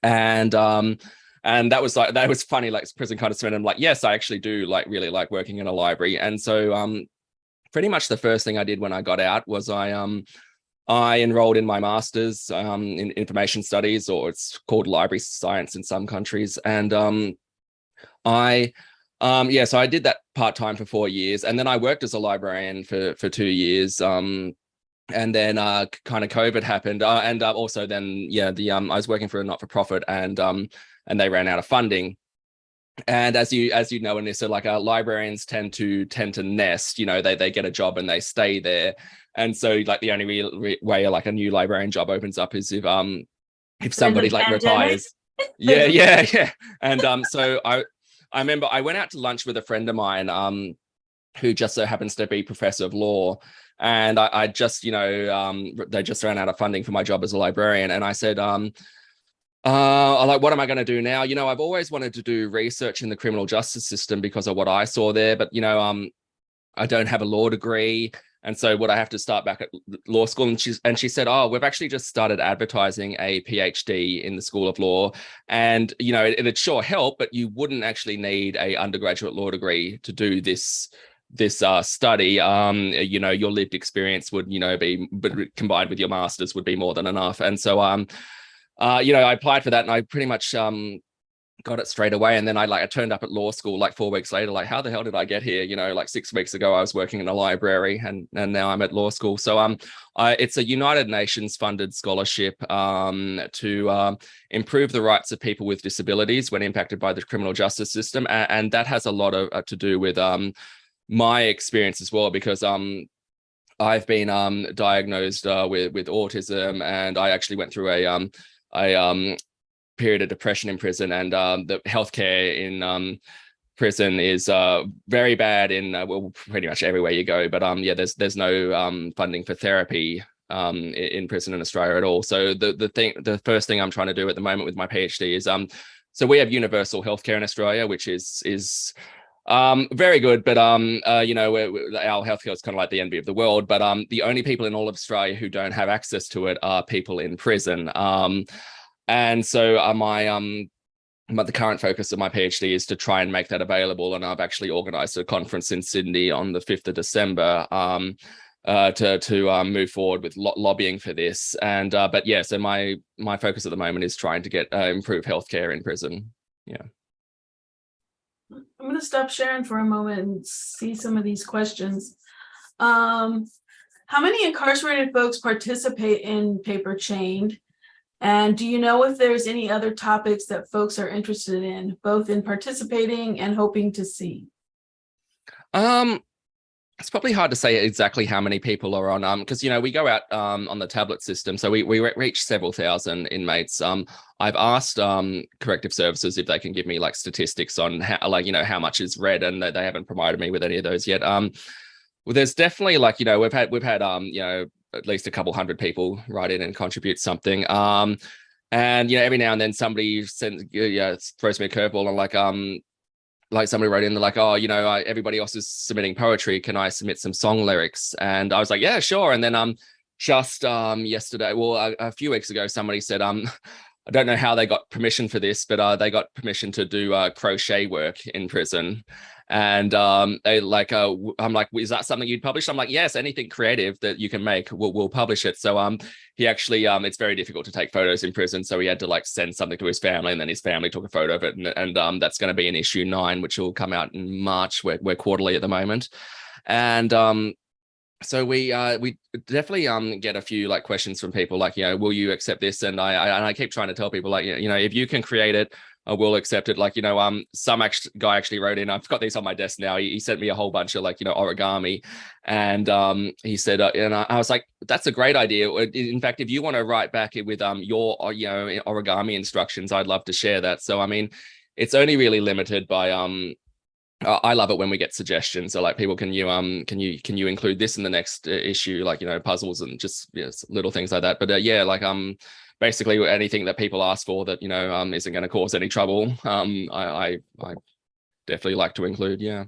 And that was funny, like prison kind of spent. I'm like, yes, I actually do like really like working in a library. And so pretty much the first thing I did when I got out was I enrolled in my master's in information studies, or it's called library science in some countries. And so I did that part-time for 4 years, and then I worked as a librarian for 2 years. And then kind of COVID happened, and also then I was working for a not-for-profit, and they ran out of funding. And as you know, in this, so like librarians tend to nest. You know, they get a job and they stay there. And so like the only real way like a new librarian job opens up is if somebody like retires. Yeah. And so I remember I went out to lunch with a friend of mine who just so happens to be professor of law. And I just, you know, they just ran out of funding for my job as a librarian. And I said, Like, what am I going to do now? I've always wanted to do research in the criminal justice system because of what I saw there, but I don't have a law degree. And so would I have to start back at law school? And she said, oh, we've actually just started advertising a PhD in the School of Law. And, it'd sure help, but you wouldn't actually need a undergraduate law degree to do this study. Your lived experience would, be, but combined with your master's would be more than enough. And so, I applied for that and I pretty much, got it straight away. And then I turned up at law school like 4 weeks later, like, how the hell did I get here? Like 6 weeks ago, I was working in a library and now I'm at law school. So it's a United Nations funded scholarship to improve the rights of people with disabilities when impacted by the criminal justice system. And that has a lot of to do with my experience as well, because I've been diagnosed with autism, and I actually went through a period of depression in prison, and the healthcare in prison is very bad in well, pretty much everywhere you go. But there's no funding for therapy in prison in Australia at all. So the first thing I'm trying to do at the moment with my PhD is so we have universal healthcare in Australia, which is very good, but our healthcare is kind of like the envy of the world. But the only people in all of Australia who don't have access to it are people in prison. And so but the current focus of my PhD is to try and make that available. And I've actually organized a conference in Sydney on the 5th of December to move forward with lobbying for this. And but yeah, so my focus at the moment is trying to get improved healthcare in prison. Yeah. I'm going to stop sharing for a moment and see some of these questions. How many incarcerated folks participate in Paper Chained? And do you know if there's any other topics that folks are interested in, both in participating and hoping to see? It's probably hard to say exactly how many people are on, because we go out on the tablet system, so we reach several thousand inmates. I've asked corrective services if they can give me like statistics on how much is read, and they haven't provided me with any of those yet. Well, there's definitely we've had at least a couple hundred people write in and contribute something. And every now and then somebody throws me a curveball and like somebody wrote in, they're like, oh, everybody else is submitting poetry. Can I submit some song lyrics? And I was like, yeah, sure. And then just yesterday, well, a few weeks ago, somebody said, I don't know how they got permission for this, but they got permission to do crochet work in prison. And they I'm like, is that something you'd publish? I'm like, yes, anything creative that you can make, we'll publish it. So he actually, it's very difficult to take photos in prison, so he had to send something to his family, and then his family took a photo of it, and that's going to be in issue 9, which will come out in March. We're quarterly at the moment, and so we definitely get a few questions from people will you accept this? And I keep trying to tell people if you can create it, I will accept it. Some guy actually wrote in, I've got these on my desk now. He sent me a whole bunch of origami, and he said, and I was like, that's a great idea. In fact, if you want to write back with your origami instructions, I'd love to share that. So I mean, it's only really limited by I love it when we get suggestions. So people, can you include this in the next issue, puzzles and just little things like that. But basically anything that people ask for that isn't going to cause any trouble, I definitely like to include. Yeah.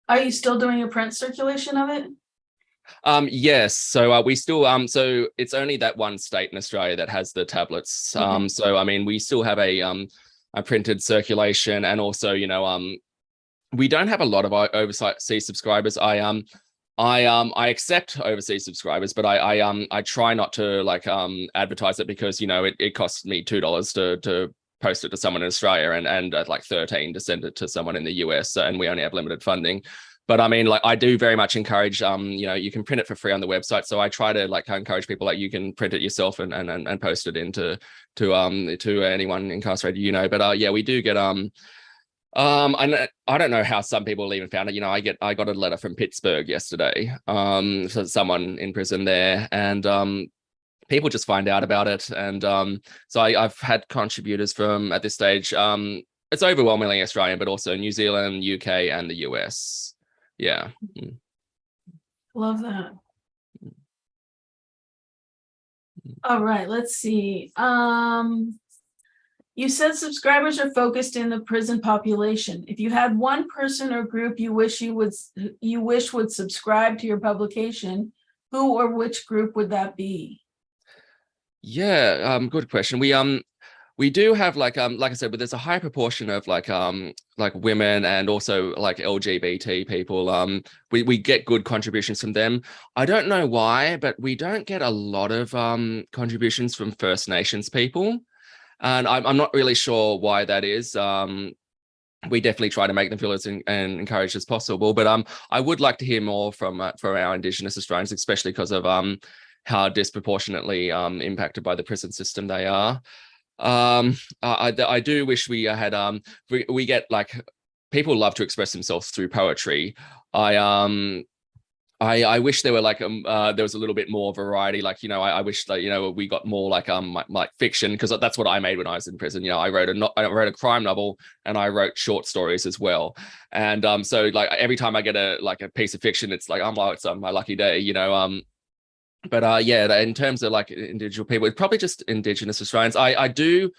Are you still doing a print circulation of it? Yes. So we still so it's only that one state in Australia that has the tablets. Okay. So I mean, we still have a printed circulation, and also we don't have a lot of overseas subscribers. I accept overseas subscribers, but I try not to advertise it, because it costs me $2 to post it to someone in Australia, and like 13 to send it to someone in the US, and we only have limited funding. But I mean, I do very much encourage you can print it for free on the website, so I try to encourage people you can print it yourself and post it into to anyone incarcerated. But yeah, we do get I don't know how some people even found it. I got a letter from Pittsburgh yesterday, so someone in prison there, and people just find out about it. And so I've had contributors from, at this stage, it's overwhelmingly Australian, but also New Zealand, UK, and the US. Yeah. Love that. All right, let's see. You said subscribers are focused in the prison population. If you had one person or group you wish would subscribe to your publication, who or which group would that be? Yeah, good question. We do have like I said, but there's a high proportion of like women and also like LGBT people. We get good contributions from them. I don't know why, but we don't get a lot of contributions from First Nations people. And I'm not really sure why that is. We definitely try to make them feel as and encouraged as possible. But I would like to hear more from our Indigenous Australians, especially because of how disproportionately impacted by the prison system they are. I do wish we had we get like people love to express themselves through poetry. I wish there were like there was a little bit more variety. Like, I wish that we got more like fiction, because that's what I made when I was in prison. I wrote a crime novel, and I wrote short stories as well. And so like every time I get a piece of fiction, it's like it's my lucky day. But yeah, in terms of like individual people, it's probably just Indigenous Australians. I do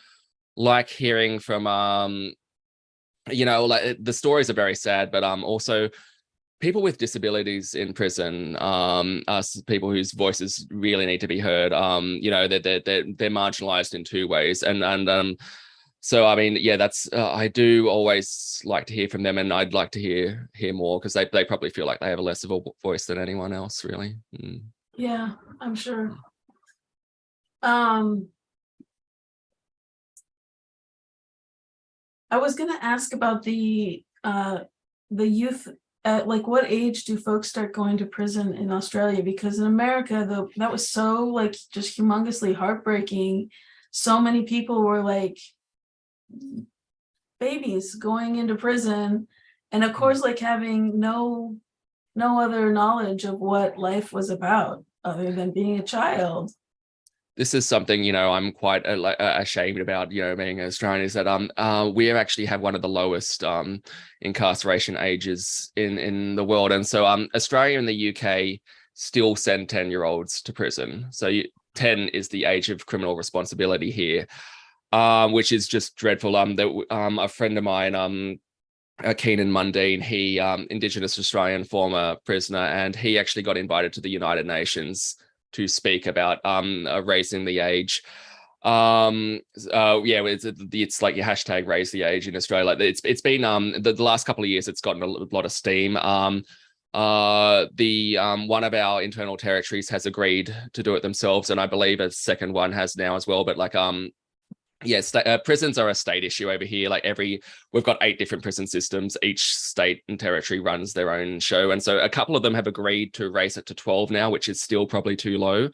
like hearing from like the stories are very sad, but also people with disabilities in prison, us people whose voices really need to be heard. They're marginalized in two ways, and so I mean, yeah, that's I do always like to hear from them, and I'd like to hear more, because they probably feel like they have a less of a voice than anyone else, really. Yeah, I'm sure. I was gonna ask about the youth. At like what age do folks start going to prison in Australia? Because in America, that was so like just humongously heartbreaking. So many people were like babies going into prison, and of course, like having no other knowledge of what life was about other than being a child. This is something I'm quite ashamed about, being Australian, is that we actually have one of the lowest incarceration ages in the world. And so Australia and the UK still send 10-year-olds to prison. So 10 is the age of criminal responsibility here, which is just dreadful. A friend of mine, Keenan Mundine, he Indigenous Australian former prisoner, and he actually got invited to the United Nations to speak about raising the age. It's like your hashtag raise the age in Australia. Like it's been the last couple of years, it's gotten a lot of steam. One of our internal territories has agreed to do it themselves, and I believe a second one has now as well. But like prisons are a state issue over here. Like we've got 8 different prison systems. Each state and territory runs their own show. And so a couple of them have agreed to raise it to 12 now, which is still probably too low.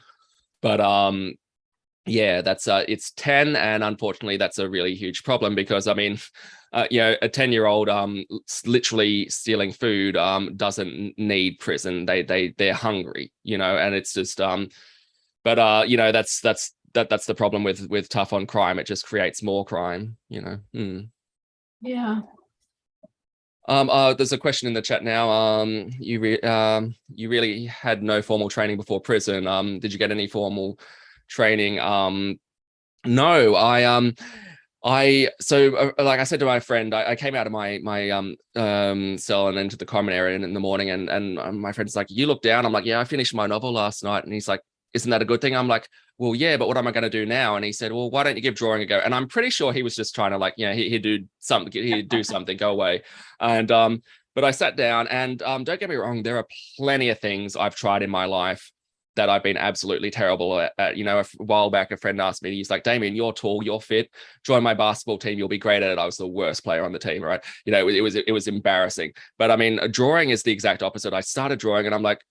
But that's it's 10. And unfortunately, that's a really huge problem, because I mean, a 10-year-old literally stealing food doesn't need prison. They're hungry, and it's just that's the problem with tough on crime. It just creates more crime, Yeah. There's a question in the chat now. You really had no formal training before prison. Did you get any formal training? No, like I said to my friend, I came out of my cell and into the common area in the morning, and my friend's like, "You look down." I'm like, "Yeah, I finished my novel last night." And he's like, "Isn't that a good thing?" I'm like, "Well, yeah, but what am I going to do now?" And he said, "Well, why don't you give drawing a go?" And I'm pretty sure he was just trying to he'd do something, go away. And but I sat down, and don't get me wrong, there are plenty of things I've tried in my life that I've been absolutely terrible at. A while back, a friend asked me, he's like, "Damien, you're tall, you're fit, join my basketball team, you'll be great at it." I was the worst player on the team, right? It was embarrassing. But I mean, drawing is the exact opposite. I started drawing, and I'm like,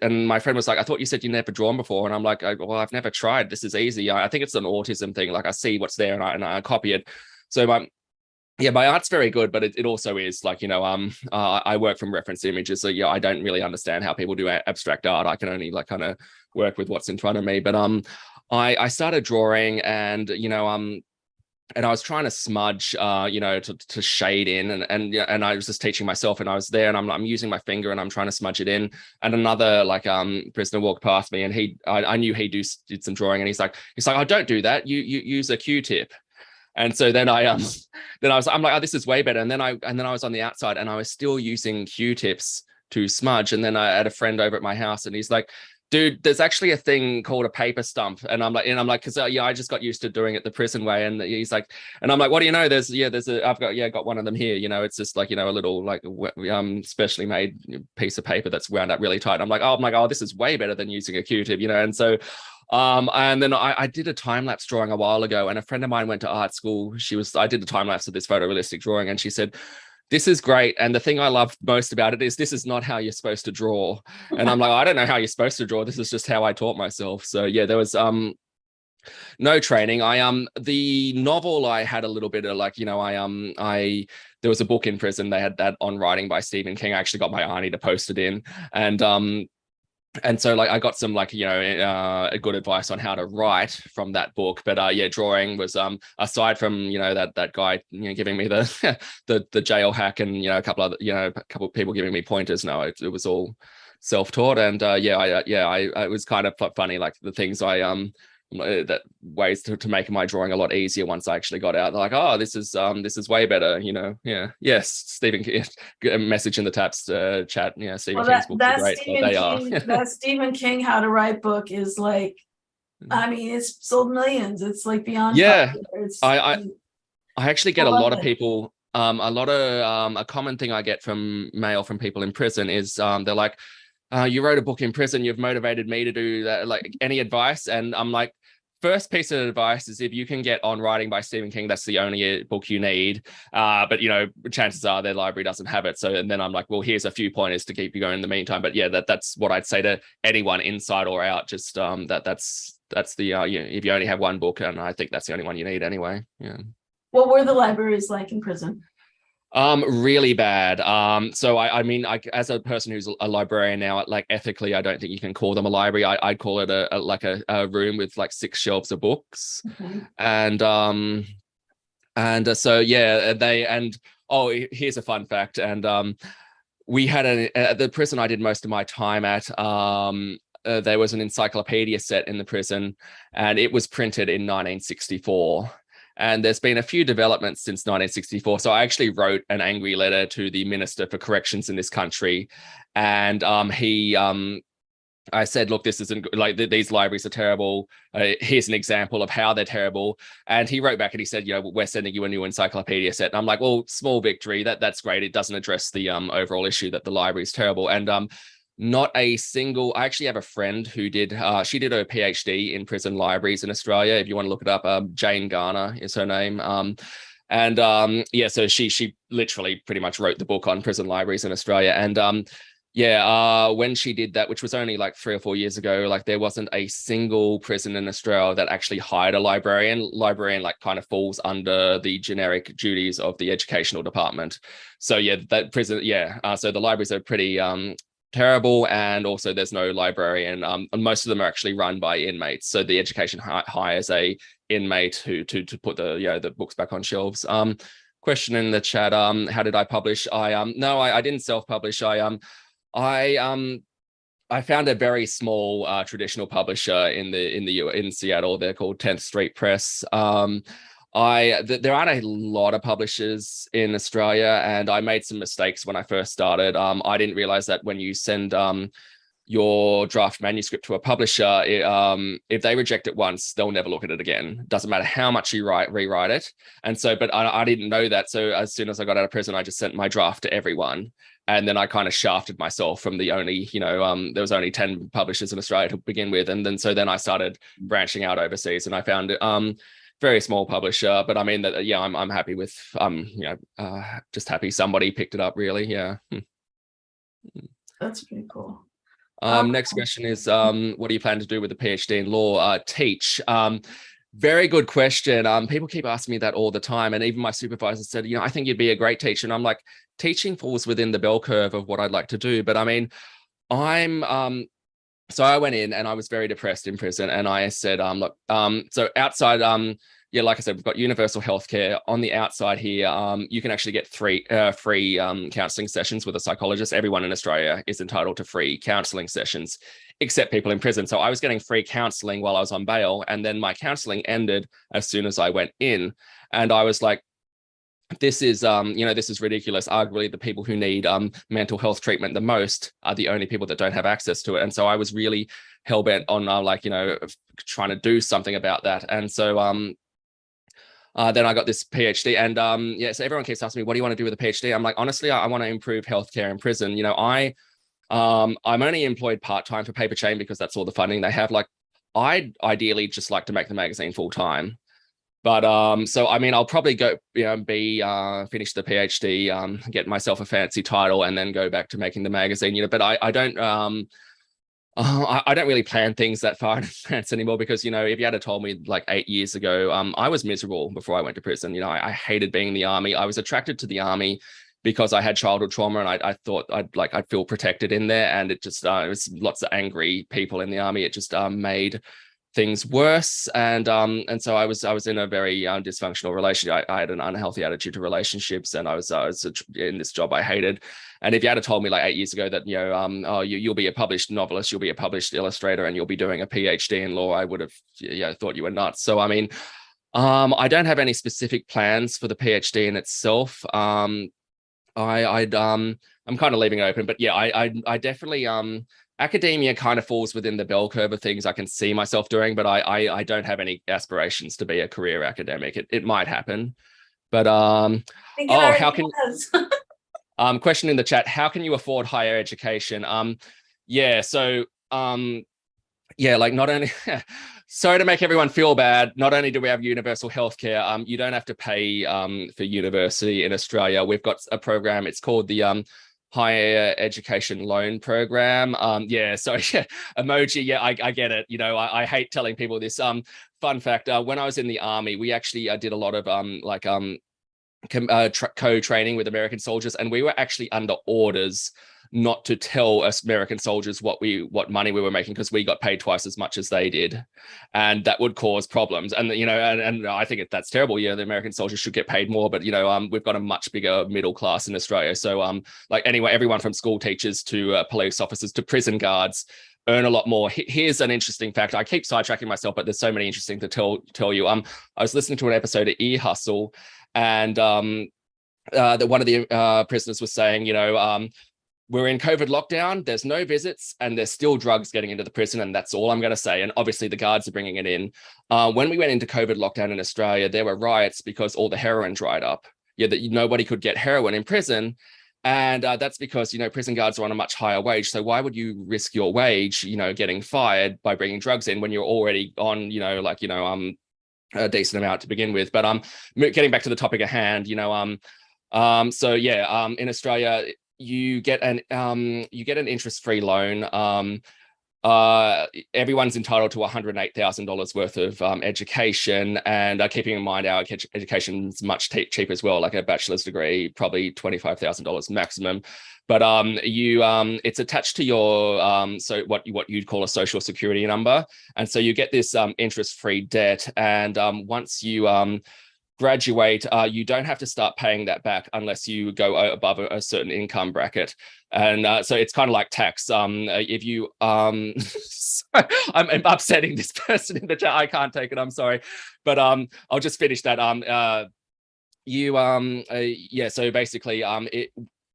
and my friend was like, "I thought you said you'd never drawn before." And I'm like, "Well, I've never tried. This is easy." I think it's an autism thing. Like I see what's there, and I copy it. So my art's very good, but it also is like, I work from reference images. So I don't really understand how people do abstract art. I can only like kind of work with what's in front of me. But I started drawing, and and I was trying to smudge, to shade in, and I was just teaching myself, and I was there, and I'm using my finger, and I'm trying to smudge it in. And another prisoner walked past me, and I knew he did some drawing, and he's like, "Oh, don't do that. You use a Q-tip." And so then I'm like, oh, this is way better. And then I was on the outside and I was still using Q-tips to smudge. And then I had a friend over at my house and he's like, dude, there's actually a thing called a paper stump. And I'm like, because I just got used to doing it the prison way. And he's like, and I'm like, what do you know? I've got one of them here. It's just like, a little like specially made piece of paper that's wound up really tight. I'm like, oh my God, this is way better than using a Q-tip, And so, and then I did a time lapse drawing a while ago, and a friend of mine went to art school. I did a time lapse of this photorealistic drawing, and she said, this is great. And the thing I love most about it is this is not how you're supposed to draw. And I'm like, I don't know how you're supposed to draw. This is just how I taught myself. So yeah, there was no training. The novel I had a little bit of like, there was a book in prison. They had that on writing by Stephen King. I actually got my auntie to post it in. And so like I got some like, a good advice on how to write from that book. But yeah, drawing was aside from, that guy, giving me the the jail hack and, a couple of people giving me pointers. No, it was all self-taught. And it was kind of funny, like the things that ways to make my drawing a lot easier once I actually got out. Like, oh, this is way better, Yeah. Yes, Stephen King, a message in the taps chat. Yeah, Stephen King's books are great. They are. That Stephen King How to Write book is like, I mean, it's sold millions. It's like beyond popular. I actually get a lot of people. A common thing I get from mail from people in prison is they're like, you wrote a book in prison, you've motivated me to do that. Like, any advice? And I'm like, first piece of advice is if you can get On Writing by Stephen King, that's the only book you need. But chances are their library doesn't have it. So, and then I'm like, well, here's a few pointers to keep you going in the meantime. But yeah, that's what I'd say to anyone, inside or out. Just that's the if you only have one book, and I think that's the only one you need anyway. Yeah. What were the libraries like in prison? Really bad. So I mean, as a person who's a librarian now, like ethically, I don't think you can call them a library. I'd call it a room with like 6 shelves of books. Mm-hmm. So yeah, here's a fun fact. And we had at the prison I did most of my time at. There was an encyclopedia set in the prison, and it was printed in 1964. And there's been a few developments since 1964. So I actually wrote an angry letter to the Minister for Corrections in this country. And I said, look, this isn't like these libraries are terrible. Here's an example of how they're terrible. And he wrote back and he said, we're sending you a new encyclopedia set. And I'm like, well, small victory. That's great. It doesn't address the overall issue that the library is terrible. And not a single. I actually have a friend who she did her PhD in prison libraries in Australia. If you want to look it up, Jane Garner is her name. So she literally pretty much wrote the book on prison libraries in Australia. And when she did that, which was only like 3 or 4 years ago, like there wasn't a single prison in Australia that actually hired a librarian. Librarian like kind of falls under the generic duties of the educational department. So yeah, that prison, so the libraries are pretty terrible, and also there's no librarian. And most of them are actually run by inmates. So the education hires a inmate to put the books back on shelves. Question in the chat: how did I publish? I didn't self-publish. I found a very small traditional publisher in Seattle. They're called 10th Street Press. There aren't a lot of publishers in Australia, and I made some mistakes when I first started. I didn't realize that when you send your draft manuscript to a publisher, if they reject it once, they'll never look at it again. Doesn't matter how much you rewrite it. And so, but I didn't know that. So as soon as I got out of prison, I just sent my draft to everyone. And then I kind of shafted myself from the only, there was only 10 publishers in Australia to begin with. And then I started branching out overseas, and I found very small publisher. But I mean that, I'm happy with, just happy somebody picked it up, really. Yeah. That's pretty cool. Next question is, what do you plan to do with a PhD in law? Teach. Very good question. People keep asking me that all the time. And even my supervisor said, I think you'd be a great teacher. And I'm like, teaching falls within the bell curve of what I'd like to do. But I mean, so I went in and I was very depressed in prison. And I said, look, so outside, yeah, like I said, we've got universal healthcare on the outside here. You can actually get free counselling sessions with a psychologist. Everyone in Australia is entitled to free counselling sessions, except people in prison. So I was getting free counselling while I was on bail, and then my counselling ended as soon as I went in, and I was like, this is this is ridiculous. Arguably the people who need mental health treatment the most are the only people that don't have access to it. And so I was really hell-bent on trying to do something about that. And so then I got this PhD, and so everyone keeps asking me, what do you want to do with a PhD? I'm like, honestly, I want to improve healthcare in prison. I'm only employed part-time for Paper Chain because that's all the funding they have. Like, I'd ideally just like to make the magazine full-time. But so I mean, I'll probably go, finish the PhD, get myself a fancy title, and then go back to making the magazine. But I don't I don't really plan things that far in advance anymore, because if you had told me like 8 years ago, I was miserable before I went to prison. I hated being in the army. I was attracted to the army because I had childhood trauma, and I thought I'd feel protected in there, and it just it was lots of angry people in the army. It just made things worse, and so I was in a very dysfunctional relationship. I had an unhealthy attitude to relationships, and I was in this job I hated. And if you had told me like 8 years ago that you'll be a published novelist, you'll be a published illustrator, and you'll be doing a PhD in law, I would have thought you were nuts. So I mean, I don't have any specific plans for the PhD in itself. I'm kind of leaving it open, but yeah, I definitely academia kind of falls within the bell curve of things I can see myself doing, but I don't have any aspirations to be a career academic. It might happen, but how can question in the chat, how can you afford higher education? Like not only sorry to make everyone feel bad, not only do we have universal healthcare, you don't have to pay for university in Australia. We've got a program, it's called the higher education loan program. Emoji, yeah, I get it. I hate telling people this. Fun fact, when I was in the army, we actually did a lot of co-training with American soldiers, and we were actually under orders not to tell us American soldiers what money we were making, because we got paid twice as much as they did, and that would cause problems. And and I think that's terrible. The American soldiers should get paid more, but we've got a much bigger middle class in Australia. So everyone from school teachers to police officers to prison guards earn a lot more. Here's an interesting fact. I keep sidetracking myself, but there's so many interesting to tell you. I was listening to an episode of Ear Hustle, and that one of the prisoners was saying, we're in COVID lockdown, there's no visits, and there's still drugs getting into the prison, and that's all I'm going to say. And obviously the guards are bringing it in. When we went into COVID lockdown in Australia, there were riots because all the heroin dried up. That nobody could get heroin in prison. And that's because, prison guards are on a much higher wage. So why would you risk your wage, getting fired by bringing drugs in when you're already on, a decent amount to begin with? But getting back to the topic at hand, in Australia, you get an interest-free loan. Everyone's entitled to $108,000 worth of education, and keeping in mind our education is much cheap as well, like a bachelor's degree, probably $25,000 maximum. But it's attached to your what you'd call a social security number, and so you get this interest-free debt. And once you graduate, you don't have to start paying that back unless you go above a certain income bracket. And so it's kind of like tax. If you I'm upsetting this person in the chat, I can't take it, I'm sorry, but I'll just finish that. So basically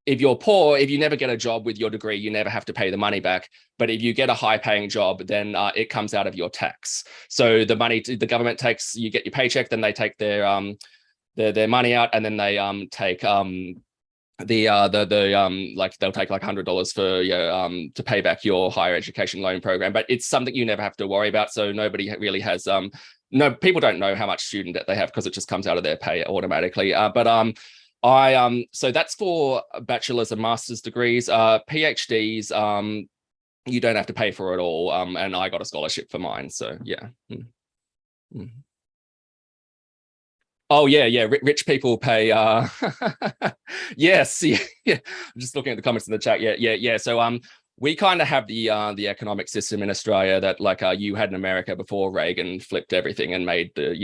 if you're poor, if you never get a job with your degree, you never have to pay the money back. But if you get a high paying job, then it comes out of your tax. So the money the government takes, you get your paycheck, then they take their money out, and then they take they'll take like $100 for to pay back your higher education loan program. But it's something you never have to worry about. So nobody really has people don't know how much student debt they have, because it just comes out of their pay automatically. So that's for bachelor's and master's degrees. PhDs, you don't have to pay for it all. And I got a scholarship for mine. So yeah. Oh yeah. Rich people pay. Yes. Yeah. I'm just looking at the comments in the chat. Yeah. So we kind of have the economic system in Australia that like you had in America before Reagan flipped everything and made the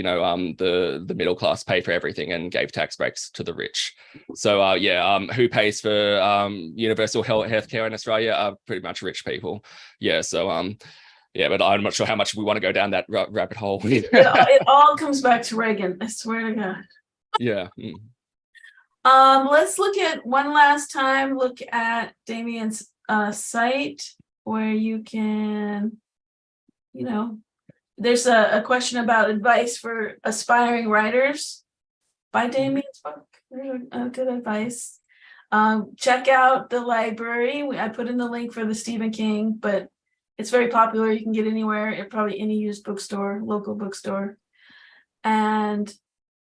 the middle class pay for everything and gave tax breaks to the rich. So who pays for universal healthcare in Australia? Pretty much rich people. Yeah. So yeah, but I'm not sure how much we want to go down that rabbit hole. It all comes back to Reagan. I swear to God. Yeah. Let's look at one last time. Look at Damien's site where you can, there's a question about advice for aspiring writers by Damien's book. Good advice. Check out the library. I put in the link for the Stephen King, but it's very popular. You can get anywhere, at probably any used bookstore, local bookstore. And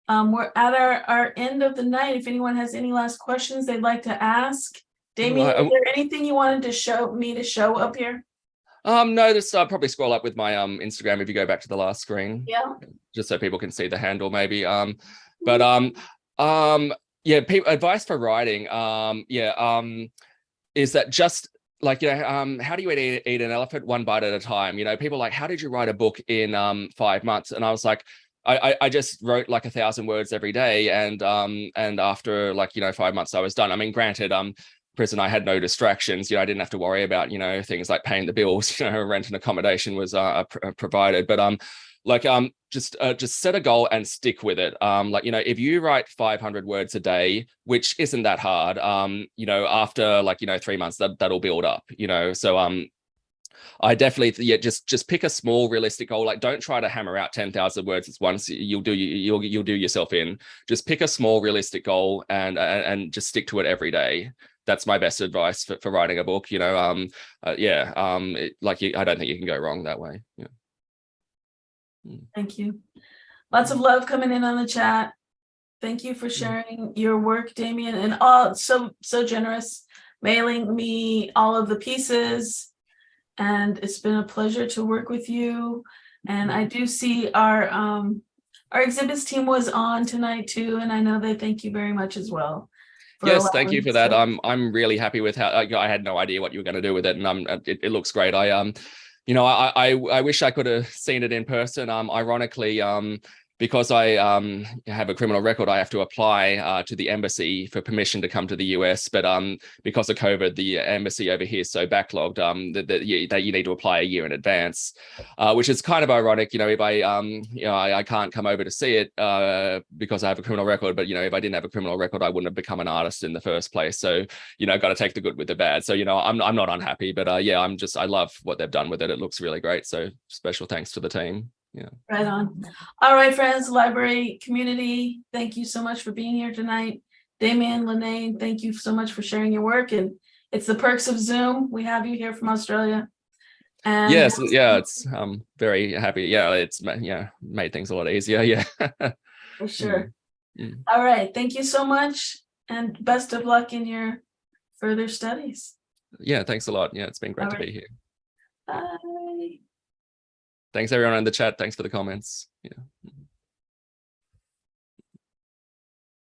we're at our end of the night. If anyone has any last questions they'd like to ask. Damien, is there anything you wanted to show up here? No, just probably scroll up with my Instagram if you go back to the last screen. Yeah. Just so people can see the handle maybe. Advice for writing. Is that just like, how do you eat an elephant one bite at a time? People like, how did you write a book in 5 months? And I was like, I just wrote like 1,000 words every day, and after 5 months I was done. I mean, granted, prison I had no distractions. I didn't have to worry about things like paying the bills. Rent and accommodation was provided. But just set a goal and stick with it. If you write 500 words a day, which isn't that hard, after 3 months that'll build up. So I definitely just pick a small realistic goal. Like, don't try to hammer out 10,000 words at once. You'll do yourself in. Just pick a small realistic goal and just stick to it every day. That's my best advice for writing a book. I don't think you can go wrong that way. Yeah. Thank you. Lots of love coming in on the chat. Thank you for sharing your work, Damien, and all so generous, mailing me all of the pieces. And it's been a pleasure to work with you. And I do see our exhibits team was on tonight too, and I know they thank you very much as well. Yes, thank you for that. I'm really happy with how I had no idea what you were going to do with it, and it looks great. I wish I could have seen it in person. Ironically, because I have a criminal record, I have to apply to the embassy for permission to come to the US. But because of COVID, the embassy over here is so backlogged that you need to apply a year in advance, which is kind of ironic. If I can't come over to see it because I have a criminal record. But if I didn't have a criminal record, I wouldn't have become an artist in the first place. So got to take the good with the bad. So I'm not unhappy, but I love what they've done with it. It looks really great. So special thanks to the team. Yeah. Right on. All right, friends, library community, thank you so much for being here tonight. Damien Linnane, thank you so much for sharing your work. And it's the perks of Zoom. We have you here from Australia. And yes, it's very happy. It's made things a lot easier. Yeah. For sure. All right. Thank you so much. And best of luck in your further studies. Yeah, thanks a lot. Yeah, it's been great to be here. Bye. Thanks everyone in the chat. Thanks for the comments. Yeah.